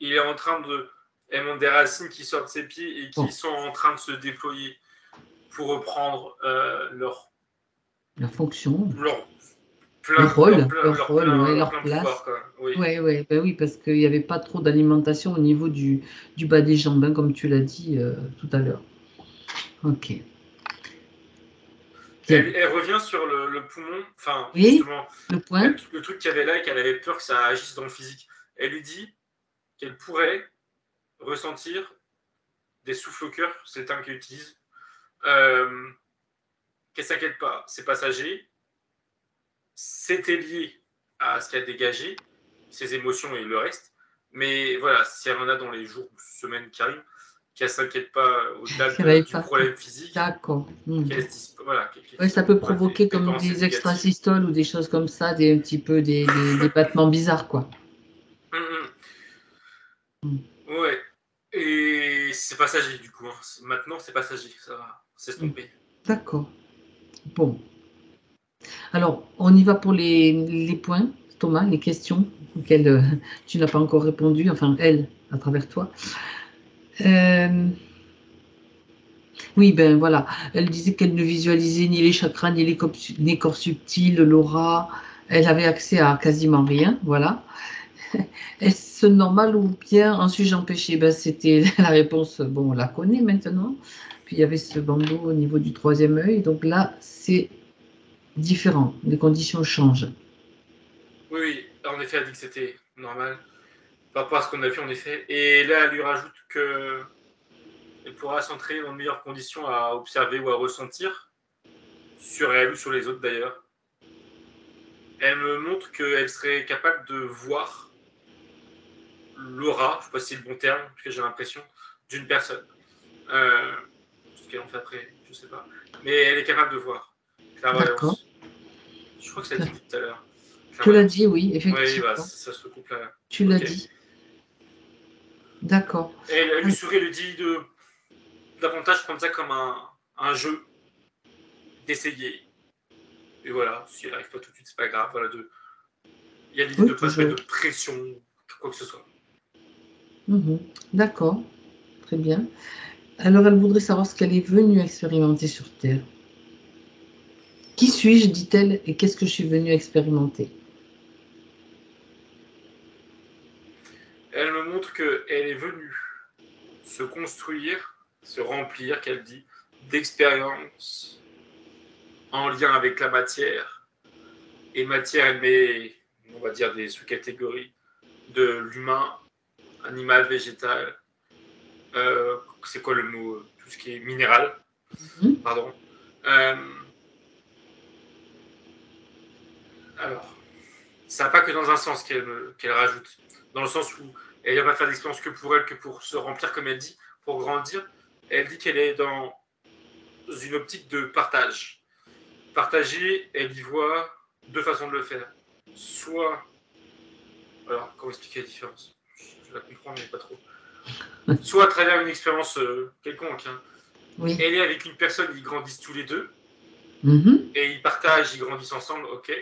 Il est en train de... elle montre des racines qui sortent de ses pieds et qui sont en train de se déployer pour reprendre leur fonction. Leur rôle, leur leur place. Pouvoir, quoi. Oui. Oui, parce qu'il n'y avait pas trop d'alimentation au niveau du bas des jambes, hein, comme tu l'as dit tout à l'heure. Ok. Elle revient sur le poumon, enfin, oui, justement, le truc qu'il y avait là et qu'elle avait peur que ça agisse dans le physique. Elle lui dit qu'elle pourrait ressentir des souffles au cœur, c'est le terme qu'elle utilise, qu'elle s'inquiète pas, c'est passager, c'était lié à ce qu'elle a dégagé, ses émotions et le reste, mais voilà, si elle en a dans les jours ou semaines qui arrivent, qu'elle ne s'inquiète pas au-delà du problème physique. D'accord. Voilà, ça peut provoquer comme des extrasystoles ou des choses comme ça, un petit peu des battements bizarres, quoi. Ouais. Et c'est passager, du coup. Hein. Maintenant, c'est passager, ça va s'estomper. D'accord. Bon. Alors, on y va pour les points, Thomas, les questions auxquelles tu n'as pas encore répondu, enfin, elle, à travers toi. Oui, ben voilà. Elle disait qu'elle ne visualisait ni les chakras, ni les corps subtils, l'aura. Elle avait accès à quasiment rien, voilà. Est-ce normal ou bien un sujet empêché? Ben, c'était la réponse, bon, on la connaît maintenant. Puis il y avait ce bandeau au niveau du troisième œil. Donc là, c'est différent. Les conditions changent. Oui, en effet, elle a dit que c'était normal. Par rapport à ce qu'on a vu, en effet. Et là, elle lui rajoute que elle pourra s'entraîner dans de meilleures conditions à observer ou à ressentir, sur elle ou sur les autres d'ailleurs. Elle me montre qu'elle serait capable de voir l'aura, je ne sais pas si c'est le bon terme, parce que j'ai l'impression, d'une personne. Ce qu'elle en fait après, je ne sais pas. Mais elle est capable de voir. Clairvoyance. Je crois que ça dit tout à l'heure. Tu l'as dit, oui, effectivement. Oui, bah, ça se coupe là. Tu l'as dit. D'accord. Et elle lui sourit, elle lui dit davantage prendre ça comme un jeu, d'essayer. Et voilà, si elle n'arrive pas tout de suite, c'est pas grave. Voilà, il y a l'idée de ne pas se mettre de pression, quoi que ce soit. D'accord, très bien. Alors, elle voudrait savoir ce qu'elle est venue expérimenter sur Terre. Qui suis-je, dit-elle, et qu'est-ce que je suis venue expérimenter? Elle me montre qu'elle est venue se construire, se remplir, qu'elle dit, d'expériences en lien avec la matière. Et matière, elle met, on va dire, des sous-catégories de l'humain, animal, végétal. C'est quoi le mot? Tout ce qui est minéral. Pardon. Alors, ça n'a pas que dans un sens qu'elle rajoute. Dans le sens où elle ne va pas faire d'expérience que pour elle, que pour se remplir, comme elle dit, pour grandir. Elle dit qu'elle est dans une optique de partage. Partager, elle y voit deux façons de le faire. Soit, alors, comment expliquer la différence? Je la comprends, mais pas trop. Soit à travers une expérience quelconque. Hein. Oui. Elle est avec une personne, ils grandissent tous les deux. Et ils partagent, ils grandissent ensemble, ok.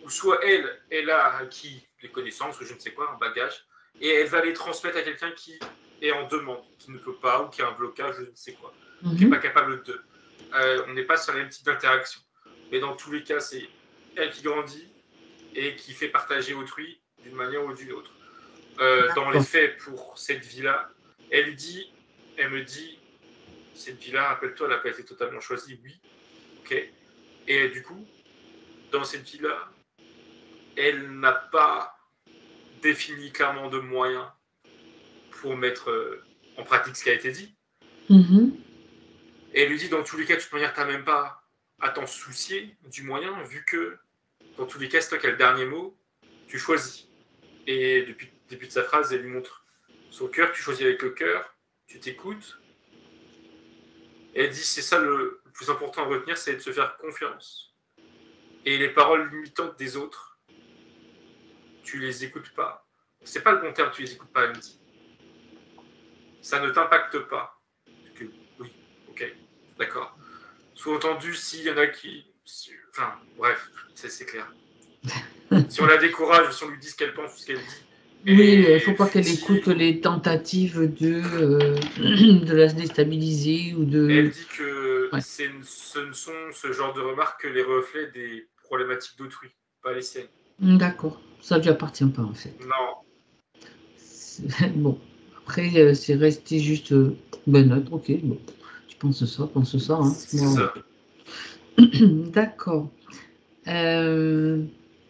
Ou soit elle a acquis des connaissances, ou je ne sais quoi, un bagage, et elle va les transmettre à quelqu'un qui est en demande, qui ne peut pas, ou qui a un blocage, je ne sais quoi, qui n'est pas capable de. On n'est pas sur le même type d'interaction. Mais dans tous les cas, c'est elle qui grandit et qui fait partager autrui d'une manière ou d'une autre. Dans les faits, pour cette vie-là, elle me dit, cette vie-là, rappelle-toi, elle n'a pas été totalement choisie, oui, ok. Et du coup, dans cette vie-là, elle n'a pas défini clairement de moyens pour mettre en pratique ce qui a été dit. Et elle lui dit, dans tous les cas, de toute manière, tu n'as même pas à t'en soucier du moyen, vu que, dans tous les cas, c'est toi qui as le dernier mot, tu choisis. Et depuis le début de sa phrase, elle lui montre son cœur, tu choisis avec le cœur, tu t'écoutes. Et elle dit, c'est ça le plus important à retenir, c'est de se faire confiance. Et les paroles limitantes des autres, tu les écoutes pas. C'est pas le bon terme, tu les écoutes pas, elle me dit. Ça ne t'impacte pas. Que, oui, ok, d'accord. Sous-entendu, s'il y en a qui... Enfin, bref, c'est clair. Si on la décourage, si on lui dit ce qu'elle pense ou ce qu'elle dit, Oui, il ne faut pas qu'elle écoute les tentatives de la déstabiliser ou de... Elle dit que ce ne sont ce genre de remarques que les reflets des problématiques d'autrui, pas les siennes. D'accord, ça ne lui appartient pas en fait. Non. Bon, après, c'est resté juste neutre, ok, bon. Tu penses ça, hein. C'est ça. D'accord.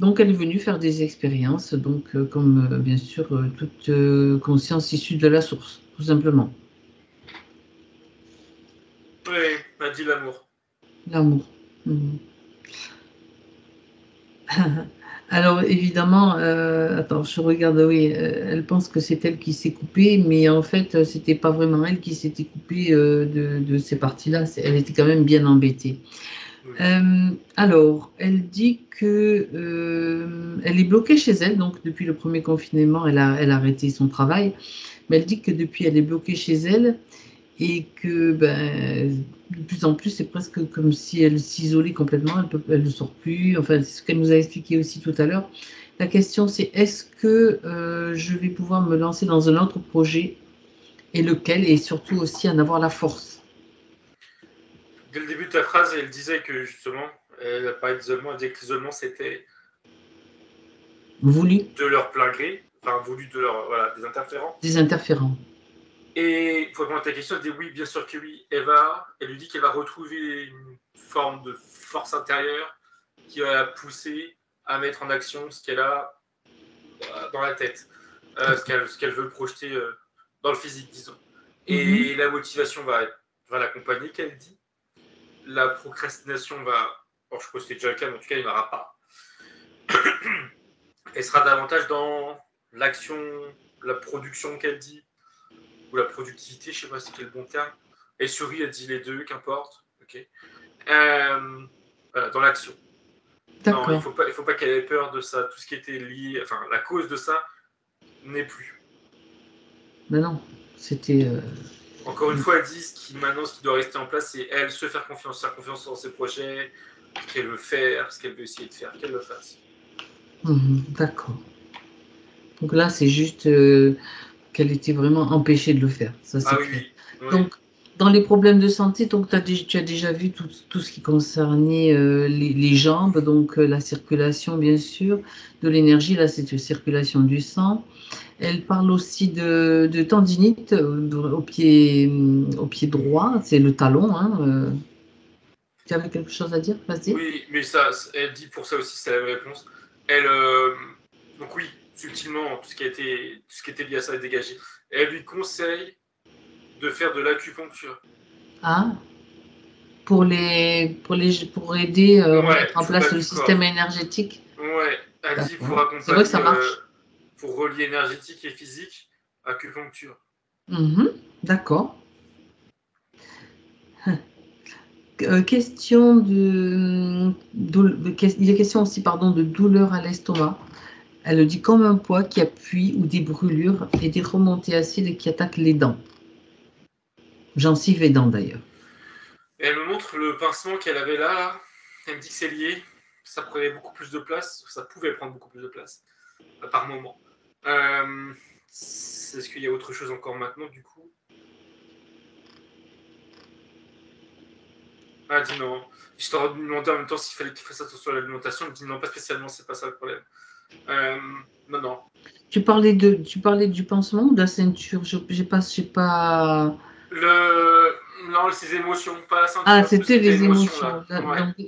Donc, elle est venue faire des expériences, donc, comme bien sûr toute conscience issue de la source, tout simplement. Oui, m'a dit l'amour. L'amour. Alors, évidemment, attends, je regarde, oui, elle pense que c'est elle qui s'est coupée, mais en fait, c'était pas vraiment elle qui s'était coupée de ces parties-là. Elle était quand même bien embêtée. Oui. Alors, elle dit que elle est bloquée chez elle, donc depuis le premier confinement, elle a arrêté son travail, mais elle dit que depuis, elle est bloquée chez elle et que de plus en plus, c'est presque comme si elle s'isolait complètement, elle ne sort plus, enfin, c'est ce qu'elle nous a expliqué aussi tout à l'heure. La question, c'est est-ce que je vais pouvoir me lancer dans un autre projet et lequel, et surtout aussi en avoir la force. Dès le début de ta phrase, elle disait que justement, elle a parlé d'isolement, elle disait que l'isolement c'était voulu de leur plein gré, enfin voulu de leur, voilà, des interférents. Des interférents. Et pour répondre à ta question, elle dit oui, bien sûr que oui. Elle lui dit qu'elle va retrouver une forme de force intérieure qui va la pousser à mettre en action ce qu'elle a dans la tête, ce qu'elle veut projeter dans le physique, disons. Et la motivation va l'accompagner, qu'elle dit. La procrastination va, bon, je suppose que c'est déjà le cas, mais en tout cas, il n'y en aura pas. Elle sera davantage dans l'action, la production qu'elle dit, ou la productivité, je ne sais pas si c'est le bon terme. Elle sourit, elle dit les deux, qu'importe. Okay. Voilà, dans l'action. Non, il ne faut pas qu'elle ait peur de ça. Tout ce qui était lié, enfin, la cause de ça n'est plus. Mais non, c'était... Encore une fois, elle dit maintenant, ce qui doit rester en place, c'est elle se faire confiance dans ses projets, ce qu'elle veut faire, ce qu'elle veut essayer de faire, qu'elle le fasse. D'accord. Donc là, c'est juste qu'elle était vraiment empêchée de le faire. Ça, c'est clair. Oui. Donc, dans les problèmes de santé, donc, tu as déjà vu tout ce qui concernait les jambes, donc la circulation, bien sûr, de l'énergie, là, c'est la circulation du sang. Elle parle aussi de tendinite au pied droit, c'est le talon. Hein, tu avais quelque chose à dire? Vas-y. Oui, mais ça, elle dit pour ça aussi, c'est la même réponse. Donc oui, subtilement, tout ce qui était lié à ça est dégagé. Elle lui conseille de faire de l'acupuncture. Ah, pour aider à mettre en place le système énergétique. Ouais, elle dit pour accompagner. C'est vrai que ça marche. Pour relier énergétique et physique, acupuncture. D'accord. Question il y a question aussi, pardon, de douleur à l'estomac. Elle dit comme un poids qui appuie ou des brûlures et des remontées acides qui attaquent les dents. Gencives et dents d'ailleurs. Elle me montre le pincement qu'elle avait là. Elle me dit que c'est lié. Ça prenait beaucoup plus de place. Ça pouvait prendre beaucoup plus de place par moment. Est-ce qu'il y a autre chose encore maintenant du coup? Ah, dis non. Je t'aurais demandé en même temps s'il fallait qu'il fasse attention à l'alimentation. Elle me dit non, pas spécialement, c'est pas ça le problème. Non. Tu parlais du pansement ou de la ceinture? J'ai pas... Non, ses émotions, pas la ceinture. Ah, c'était les émotions.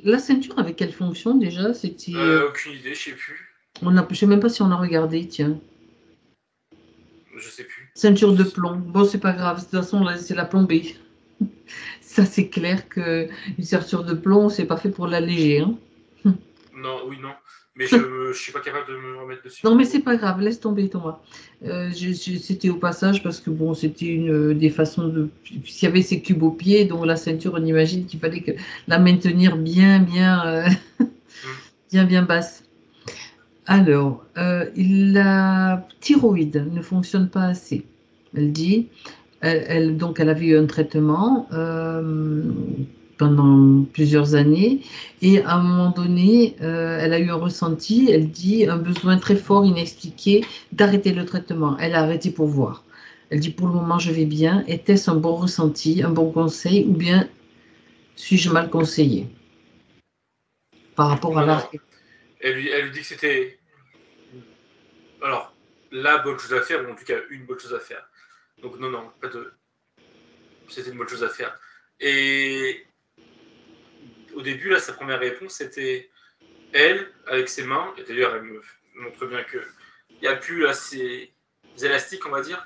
La ceinture avait quelle fonction déjà? Aucune idée, je sais plus. Je sais même pas si on a regardé, tiens. Je sais plus. Ceinture de plomb. Bon, c'est pas grave. De toute façon, là, c'est la plombée. Ça, c'est clair qu'une ceinture de plomb, c'est pas fait pour l'alléger. Hein. Non, oui, non. Mais je suis pas capable de me remettre dessus. Non, mais c'est pas grave, laisse tomber, Thomas. C'était au passage parce que bon, c'était une des façons de. S'il y avait ces cubes au pied, donc la ceinture, on imagine qu'il fallait la maintenir bien basse. Alors, la thyroïde ne fonctionne pas assez. Elle dit, donc elle avait eu un traitement pendant plusieurs années. Et à un moment donné, elle a eu un ressenti, elle dit un besoin très fort, inexpliqué, d'arrêter le traitement. Elle a arrêté pour voir. Elle dit, pour le moment, je vais bien. Était-ce un bon ressenti, un bon conseil, ou bien suis-je mal conseillé par rapport à l'arrêt? Elle lui dit que c'était alors la bonne chose à faire, ou en tout cas une bonne chose à faire. Donc non, pas de... C'était une bonne chose à faire. Et au début, là, sa première réponse, c'était elle, avec ses mains, et d'ailleurs, elle me montre bien qu'il n'y a plus là, ces élastiques, on va dire,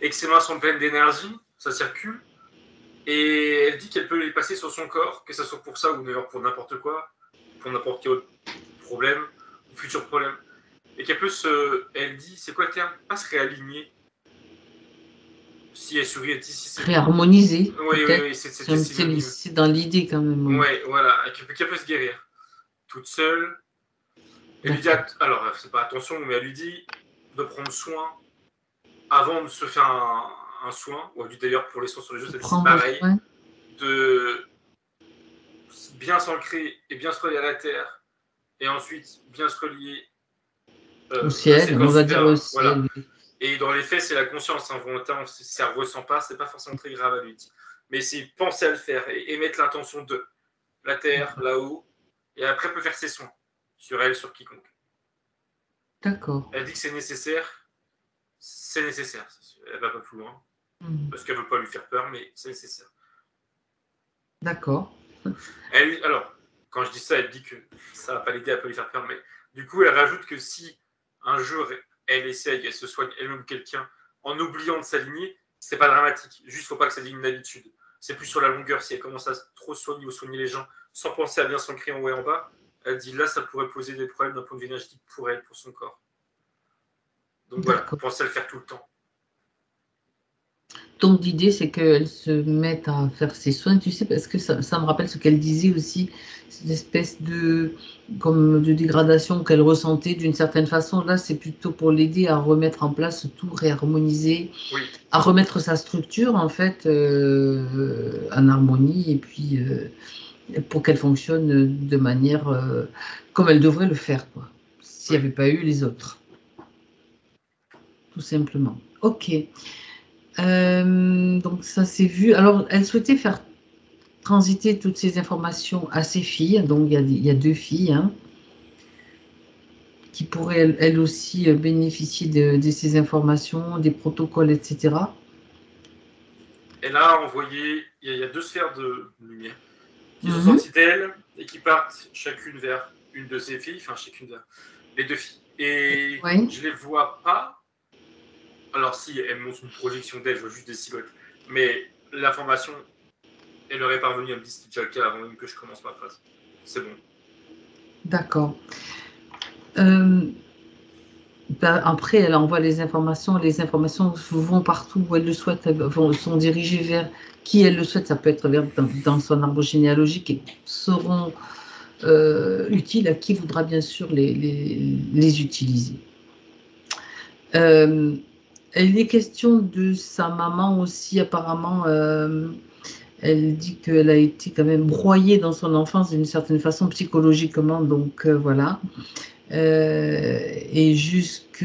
et que ses mains sont pleines d'énergie, ça circule, et elle dit qu'elle peut les passer sur son corps, que ce soit pour ça ou d'ailleurs pour n'importe quoi, pour n'importe quel autre problème, ou futur problème, et qu'elle peut elle dit, c'est quoi le terme? Pas se réaligner. Si elle sourit, elle dit si c'est... Réharmoniser, oui, c'est dans l'idée quand même. Oui, voilà, qu'elle peut se guérir. Toute seule. Elle lui dit, alors, c'est pas attention, mais elle lui dit de prendre soin avant de se faire un soin, ou d'ailleurs pour les soins sur les jeux, c'est pareil, de bien s'ancrer et bien se relier à la terre, et ensuite bien se relier au ciel, on va dire au ciel. Voilà. Et dans les faits, c'est la conscience involontaire, si ça ne ressent pas, c'est pas forcément très grave à lui dire. Mais c'est penser à le faire et mettre l'intention de la terre, là-haut, et après peut faire ses soins sur elle, sur quiconque. D'accord. Elle dit que c'est nécessaire. Elle va pas plus loin, parce qu'elle veut pas lui faire peur, mais c'est nécessaire. D'accord. Alors, quand je dis ça, elle dit que ça va pas l'aider, elle peut lui faire peur, mais du coup, elle rajoute que si un jour elle essaye, elle se soigne elle-même quelqu'un en oubliant de s'aligner, c'est pas dramatique. Juste, faut pas que ça devienne une habitude. C'est plus sur la longueur. Si elle commence à trop soigner ou soigner les gens sans penser à bien s'ancrer en haut et en bas, elle dit là, ça pourrait poser des problèmes d'un point de vue énergétique pour elle, pour son corps. Donc voilà, pensez à le faire tout le temps. Donc l'idée, c'est qu'elle se mette à faire ses soins, tu sais, parce que ça me rappelle ce qu'elle disait aussi, cette espèce de dégradation qu'elle ressentait d'une certaine façon. Là, c'est plutôt pour l'aider à remettre en place tout, réharmoniser, à remettre sa structure, en fait, en harmonie, et puis pour qu'elle fonctionne de manière comme elle devrait le faire, quoi, s'il n'y avait pas eu les autres. Tout simplement. Ok. Donc ça c'est vu. Alors elle souhaitait faire transiter toutes ces informations à ses filles. Donc il y a 2 filles qui pourraient elles aussi bénéficier de ces informations, des protocoles, etc. Elle a envoyé, il y a 2 sphères de lumière qui sont sorties d'elle et qui partent chacune vers une de ses filles, enfin chacune vers les 2 filles. Et je les vois pas. Alors si elle montre une projection d'elle, je vois juste des silhouettes. Mais l'information, elle leur est parvenue, elle me dit c'était déjà le cas avant même que je commence ma phrase. C'est bon. D'accord. Après, elle envoie les informations vont partout où elle le souhaite, sont dirigées vers qui elle le souhaite, ça peut être dans son arbre généalogique et seront utiles à qui voudra bien sûr les utiliser. Elle est question de sa maman aussi, apparemment. Elle dit qu'elle a été quand même broyée dans son enfance d'une certaine façon psychologiquement, donc voilà. Et jusque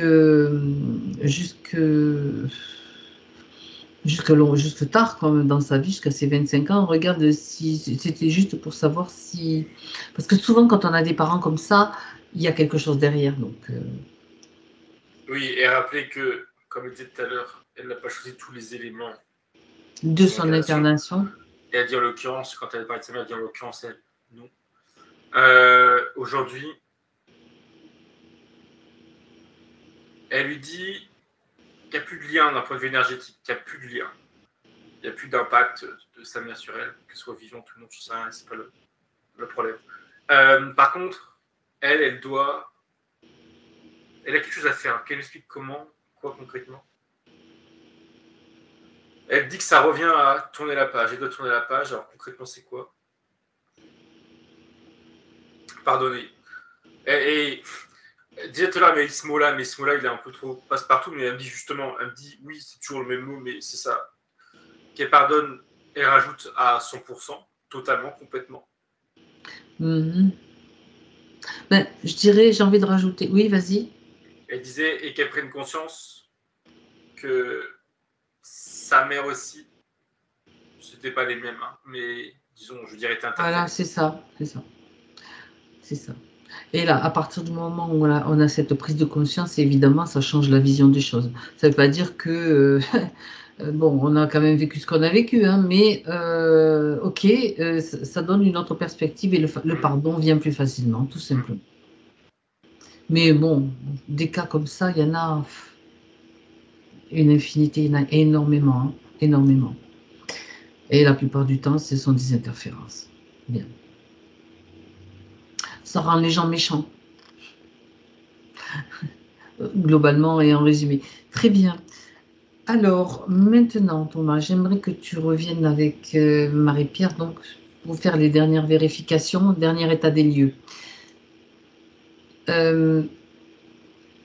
tard quand même dans sa vie, jusqu'à ses 25 ans, on regarde si c'était juste pour savoir si... Parce que souvent quand on a des parents comme ça, il y a quelque chose derrière. Donc, oui, et rappelez que, comme je disais tout à l'heure, elle n'a pas choisi tous les éléments de son incarnation. Et elle dit en l'occurrence, quand elle parle de sa mère, elle dit en l'occurrence elle, non. Aujourd'hui, elle lui dit qu'il n'y a plus de lien d'un point de vue énergétique, qu'il n'y a plus de lien. Il n'y a plus d'impact de sa mère sur elle, que ce soit vivant tout le monde, tout ça, c'est pas le problème. Par contre, elle a quelque chose à faire. Qu'elle explique comment, quoi concrètement. Elle dit que ça revient à tourner la page. Elle doit tourner la page. Alors concrètement, c'est quoi? Pardonnez. Et disait tout à l'heure, mais ce mot-là, il est un peu trop passe-partout, mais elle me dit justement, oui, c'est toujours le même mot, mais c'est ça. Qu'elle pardonne, elle rajoute à 100%, totalement, complètement. Ben, je dirais, j'ai envie de rajouter. Oui, vas-y. Elle disait, et qu'elle prenne conscience que sa mère aussi, c'était pas les mêmes, hein, mais disons, je dirais, était interférée. Voilà, c'est ça. Et là, à partir du moment où on a cette prise de conscience, évidemment, ça change la vision des choses. Ça ne veut pas dire que, bon, on a quand même vécu ce qu'on a vécu, hein, mais ok, ça donne une autre perspective et le pardon vient plus facilement, tout simplement. Mais bon, des cas comme ça, il y en a une infinité, il y en a énormément, hein, énormément. Et la plupart du temps, ce sont des interférences. Bien. Ça rend les gens méchants. Globalement et en résumé. Très bien. Alors, maintenant, Thomas, j'aimerais que tu reviennes avec Marie-Pierre, donc, pour faire les dernières vérifications, dernier état des lieux.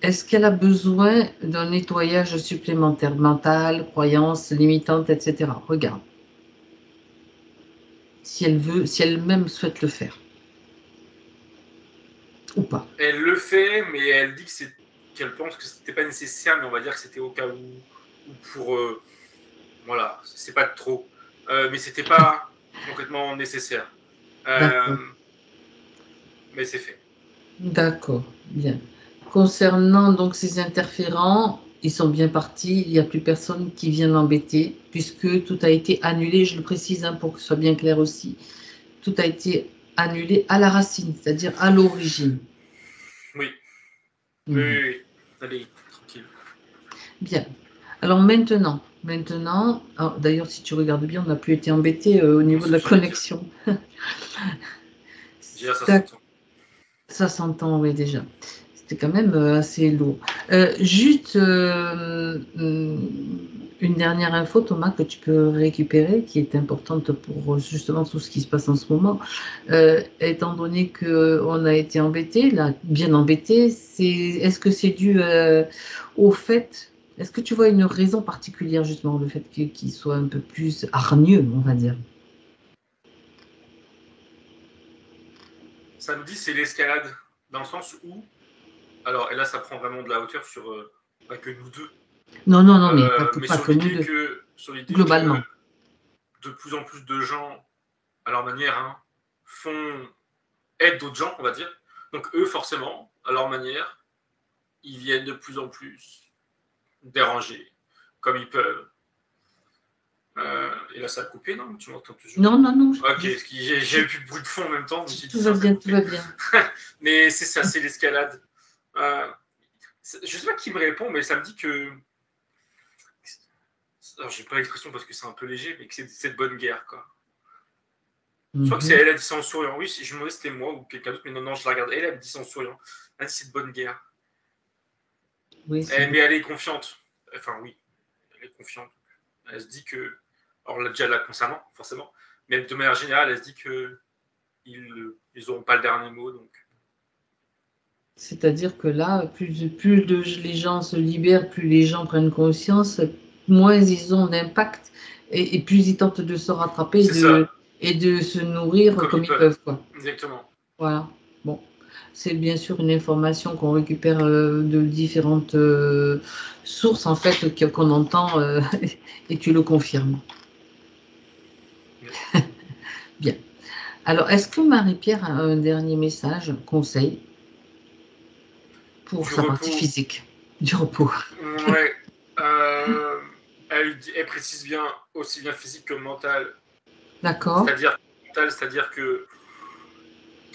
Est-ce qu'elle a besoin d'un nettoyage supplémentaire, mental, croyances limitantes, etc. Regarde. Si elle veut, si elle-même souhaite le faire. Ou pas. Elle le fait, mais elle dit qu'elle pense que c'était pas nécessaire, mais on va dire que c'était au cas où, ou pour... voilà, c'est pas trop. Mais c'était pas complètement nécessaire. Mais c'est fait. D'accord, bien. Concernant donc ces interférents, ils sont bien partis, il n'y a plus personne qui vient l'embêter, puisque tout a été annulé, je le précise hein, pour que ce soit bien clair aussi, tout a été annulé à la racine, c'est-à-dire à l'origine. Oui. Oui. Allez, tranquille. Bien. Alors maintenant, d'ailleurs si tu regardes bien, on n'a plus été embêté au niveau de la connexion. Déjà, ça s'entend. Ça s'entend, oui, déjà. C'était quand même assez lourd. Juste une dernière info, Thomas, que tu peux récupérer, qui est importante pour justement tout ce qui se passe en ce moment. Étant donné qu'on a été embêté, là, bien embêté, est-ce que c'est dû au fait, est-ce que tu vois une raison particulière, justement, le fait qu'il soit un peu plus hargneux, on va dire? Samedi, c'est l'escalade, dans le sens où... Alors, et là, ça prend vraiment de la hauteur sur pas que nous deux. Non, mais pas sur que l'idée nous deux. Que, sur l'idée globalement. Que de plus en plus de gens, à leur manière, hein, aident d'autres gens, on va dire. Donc eux, forcément, à leur manière, ils viennent de plus en plus déranger, comme ils peuvent. Et là, ça a coupé, non? Tu m'entends toujours? Non. Ok, j'ai eu plus de bruit de fond en même temps. Tout va bien. Mais c'est ça, c'est l'escalade. Je sais pas qui me répond, mais ça me dit que... Alors, j'ai pas l'expression parce que c'est un peu léger, mais que c'est de bonne guerre, quoi. Je crois que c'est elle a dit ça en souriant. Oui, je me demandais si c'était moi ou quelqu'un d'autre, mais non, je la regarde. Elle a dit ça en souriant. Elle a dit c'est de bonne guerre. Oui, mais elle est confiante. Enfin, oui, elle est confiante. Elle se dit que... Alors, déjà, là, concernant, forcément. Mais de manière générale, elle se dit qu'ils n'auront pas le dernier mot, donc... C'est-à-dire que là, plus les gens se libèrent, plus les gens prennent conscience, moins ils ont d'impact et plus ils tentent de se rattraper et de se nourrir comme ils peuvent. Quoi. Exactement. Voilà. Bon. C'est bien sûr une information qu'on récupère de différentes sources, en fait, qu'on entend et tu le confirmes. Bien. Alors, est-ce que Marie-Pierre a un dernier message, conseil pour sa partie physique, du repos? Ouais. Elle précise bien, aussi bien physique que mental. D'accord. C'est-à-dire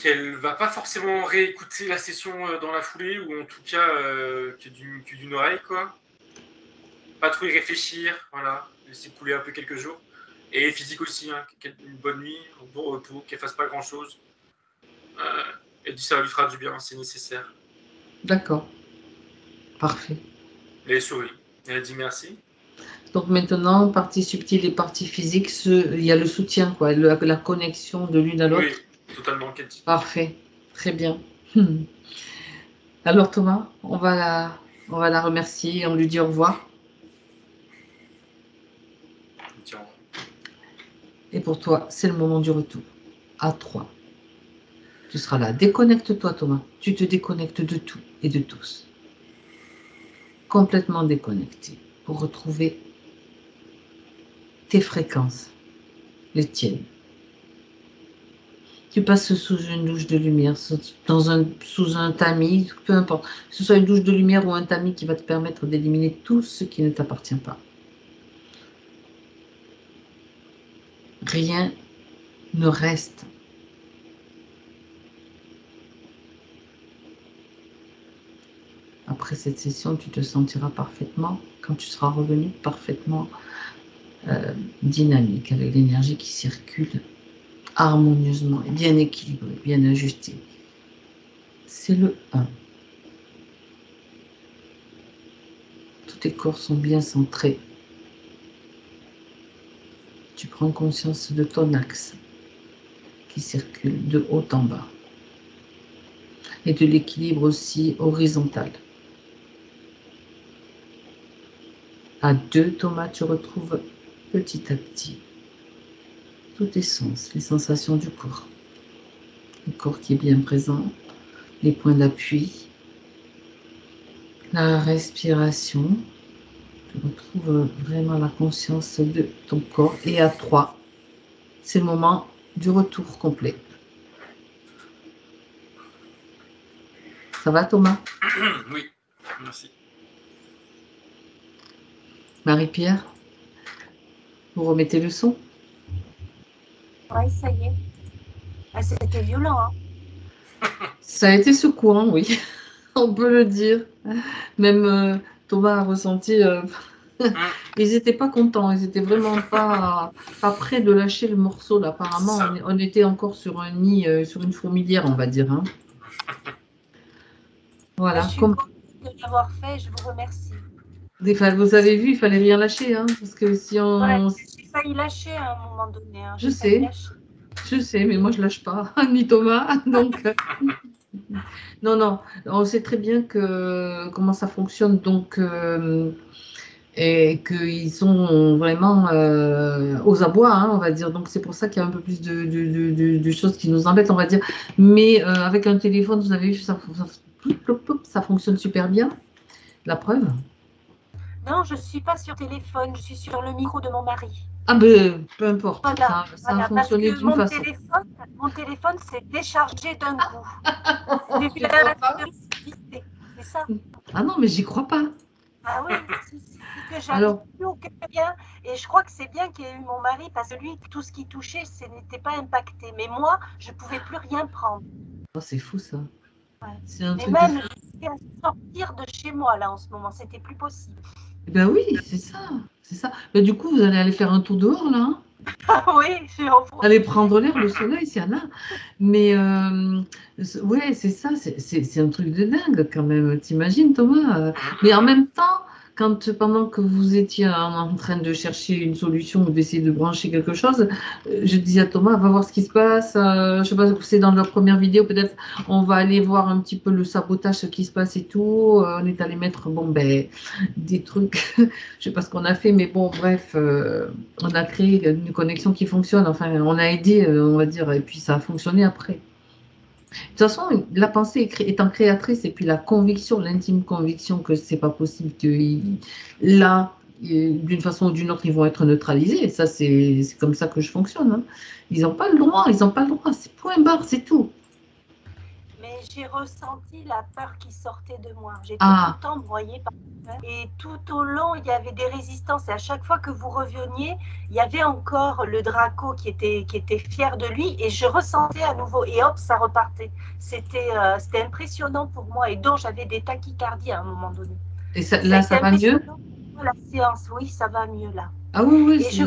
qu'elle va pas forcément réécouter la session dans la foulée, ou en tout cas que d'une oreille, quoi. Pas trop y réfléchir, voilà. Laisser couler un peu quelques jours. Et physique aussi, hein, une bonne nuit, un bon repos, qu'elle fasse pas grand-chose. Elle dit ça lui fera du bien, c'est nécessaire. D'accord. Parfait. Elle sourit. Elle a dit merci. Donc maintenant, partie subtile et partie physique, il y a le soutien, quoi, la connexion de l'une à l'autre. Oui, totalement. Parfait. Très bien. Alors Thomas, on va la remercier et on lui dit au revoir. Et pour toi, c'est le moment du retour. À 3. Tu seras là. Déconnecte-toi, Thomas. Tu te déconnectes de tout et de tous. Complètement déconnecté pour retrouver tes fréquences, les tiennes. Tu passes sous une douche de lumière, sous un tamis, peu importe. Que ce soit une douche de lumière ou un tamis qui va te permettre d'éliminer tout ce qui ne t'appartient pas. Rien ne reste. Après cette session, tu te sentiras parfaitement, quand tu seras revenu, parfaitement dynamique, avec l'énergie qui circule harmonieusement, bien équilibrée, bien ajustée. C'est le 1. Tous tes corps sont bien centrés. Tu prends conscience de ton axe qui circule de haut en bas et de l'équilibre aussi horizontal. À 2, Thomas, tu retrouves petit à petit tous tes sens, les sensations du corps. Le corps qui est bien présent, les points d'appui, la respiration. Tu retrouves vraiment la conscience de ton corps. Et à 3, c'est le moment du retour complet. Ça va, Thomas? Oui, merci. Marie-Pierre, vous remettez le son? Oui, ça y est. Ah, c'était violent, hein? Ça a été secouant, oui, on peut le dire. Même Thomas a ressenti... ils n'étaient pas contents, ils n'étaient vraiment pas prêts de lâcher le morceau. Là. Apparemment, on était encore sur un nid, sur une fourmilière, on va dire. Hein. Voilà. Je suis contente de l'avoir fait, je vous remercie. Vous avez vu, il fallait rien lâcher, hein, parce que si on... Ouais, j'ai failli lâcher à un moment donné. Hein. Je sais, mais moi je lâche pas, ni Thomas, donc... non, on sait très bien comment ça fonctionne, donc... et qu'ils sont vraiment aux abois, hein, on va dire. Donc c'est pour ça qu'il y a un peu plus de choses qui nous embêtent, on va dire. Mais avec un téléphone, vous avez vu, ça fonctionne super bien. La preuve? Non, je ne suis pas sur téléphone, je suis sur le micro de mon mari. Ah ben, peu importe, voilà, ça a fonctionné d'une façon. Mon téléphone s'est déchargé d'un coup. C'est ça. Ah non, mais j'y crois pas. Ah oui, c'est que j'arrive plus au bien. Et je crois que c'est bien qu'il y ait eu mon mari, parce que lui, tout ce qui touchait, ce n'était pas impacté. Mais moi, je ne pouvais plus rien prendre. Oh, c'est fou ça. Ouais. C'est un et truc même sortir de chez moi, là, en ce moment, c'était plus possible. Ben oui, c'est ça. Ben, du coup, vous allez aller faire un tour dehors, là. Hein. Oui, je suis en France. Allez prendre l'air, le soleil, s'il y en a. Mais, ouais, c'est ça, c'est un truc de dingue, quand même. T'imagines, Thomas? Mais en même temps, pendant que vous étiez en train de chercher une solution ou d'essayer de brancher quelque chose, je disais à Thomas, va voir ce qui se passe. Je sais pas, c'est dans la première vidéo, peut-être, on va aller voir un petit peu le sabotage, ce qui se passe et tout. On est allé mettre, des trucs, je sais pas ce qu'on a fait, mais bon, bref, on a créé une connexion qui fonctionne. Enfin, on a aidé, on va dire, et puis ça a fonctionné après. De toute façon, la pensée étant créatrice et puis la conviction, l'intime conviction que c'est pas possible que là, d'une façon ou d'une autre, ils vont être neutralisés. Et ça, c'est comme ça que je fonctionne. Hein. Ils n'ont pas le droit, c'est point barre, c'est tout. Mais j'ai ressenti la peur qui sortait de moi. J'étais tout le temps broyée par peur. Et tout au long, il y avait des résistances. Et à chaque fois que vous reveniez, il y avait encore le Draco qui était fier de lui. Et je ressentais à nouveau. Et hop, ça repartait. C'était impressionnant pour moi. Et donc, j'avais des tachycardies à un moment donné. Et là, ça va mieux? La séance, oui, ça va mieux là. Ah oui, et je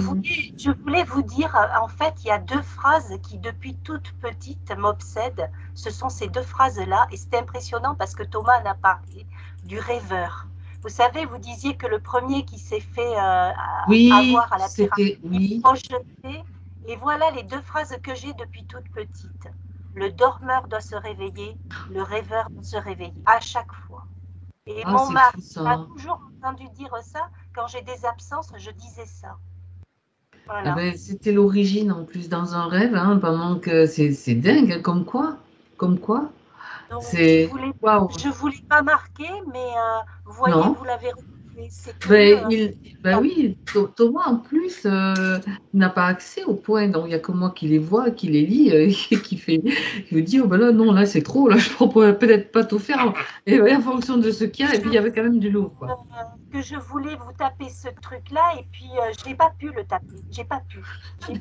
voulais vous dire, en fait, il y a 2 phrases qui, depuis toute petite, m'obsèdent. Ce sont ces 2 phrases-là, et c'était impressionnant parce que Thomas en a parlé, du rêveur. Vous savez, vous disiez que le premier qui s'est fait avoir à la pyramide, projeté, et voilà les 2 phrases que j'ai depuis toute petite. Le dormeur doit se réveiller, le rêveur doit se réveiller, à chaque fois. Et mon mari a toujours entendu dire ça. Quand j'ai des absences, je disais ça. Voilà. Ah ben, c'était l'origine en plus dans un rêve, hein, pendant que c'est dingue, hein, comme quoi. Donc, C'est waouh. je voulais pas marquer, mais vous voyez, Non. vous l'avez retrouvé. C'est Ben, curieux. ben oui, Thomas en plus n'a pas accès aux points, donc il n'y a que moi qui les vois, qui les lis, et qui me dit oh ben là non, là c'est trop, là je ne pourrais peut-être pas tout faire. Et ouais, en fonction de ce qu'il y a, et puis il y avait quand même du lourd, quoi. Que je voulais vous taper ce truc-là, et puis je n'ai pas pu le taper. J'ai pas pu.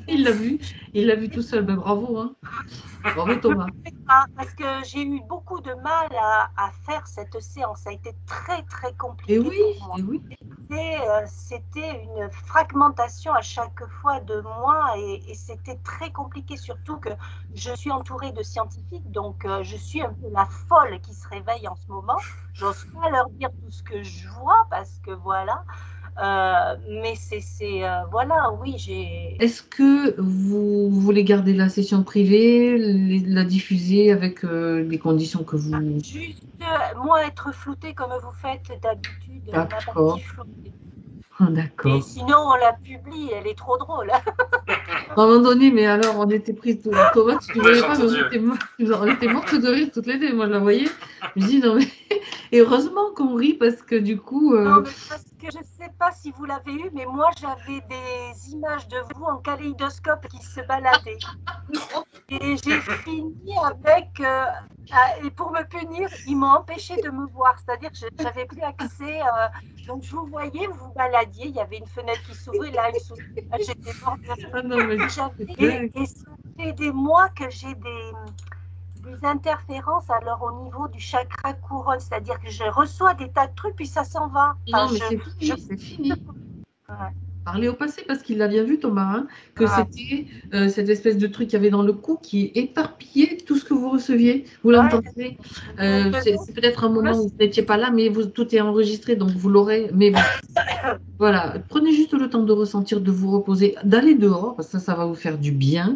Il l'a vu tout seul, ben bravo, hein. Bravo Thomas. Parce que j'ai eu beaucoup de mal à faire cette séance. Ça a été très très compliqué Et oui, pour moi. et oui. C'était une fragmentation à chaque fois de moi et c'était très compliqué, surtout que je suis entourée de scientifiques, donc je suis un peu la folle qui se réveille en ce moment. J'ose pas leur dire tout ce que je vois parce que voilà. Mais voilà, oui, j'ai. Est-ce que vous voulez garder la session privée, la diffuser avec les conditions que vous... Juste, moi, être floutée comme vous faites d'habitude, ma D'accord. partie floutée. D'accord. Et sinon, on la publie, elle est trop drôle. À un moment donné, mais alors, on était pris. Thomas, tu ne voyais pas, mais on était mortes de rire toutes les deux. Moi, je la voyais. Je me dis, non, mais. Et heureusement qu'on rit parce que du coup. Non, mais parce que je ne sais pas si vous l'avez eu, mais moi, j'avais des images de vous en kaléidoscope qui se baladaient. Et j'ai fini avec. Et pour me punir, ils m'ont empêché de me voir. C'est-à-dire que je n'avais plus accès. Donc, je vous voyais, vous vous baladiez. Il y avait une fenêtre qui s'ouvrait, là, une s'ouvrait. J'étais morte. Ah non, mais et ça fait des mois que j'ai des interférences alors au niveau du chakra couronne, c'est-à-dire que je reçois des tas de trucs puis ça s'en va. Enfin, non, mais c'est fini. Ouais. Parler au passé parce qu'il l'a bien vu Thomas, hein, que c'était cette espèce de truc qu'il y avait dans le cou qui éparpillait tout ce que vous receviez. Vous l'entendez. C'est peut-être un moment où vous n'étiez pas là, mais tout est enregistré, donc vous l'aurez. Mais bon, voilà, prenez juste le temps de ressentir, de vous reposer, d'aller dehors, parce que ça va vous faire du bien.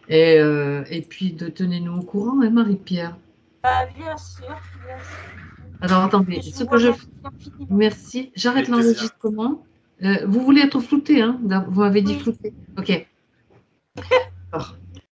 Et puis de tenez-nous au courant, hein, Marie-Pierre. Bien sûr. Alors attendez, ce que je merci, j'arrête l'enregistrement. Vous voulez être flouté, hein? Vous m'avez dit flouté. Ok. Alors.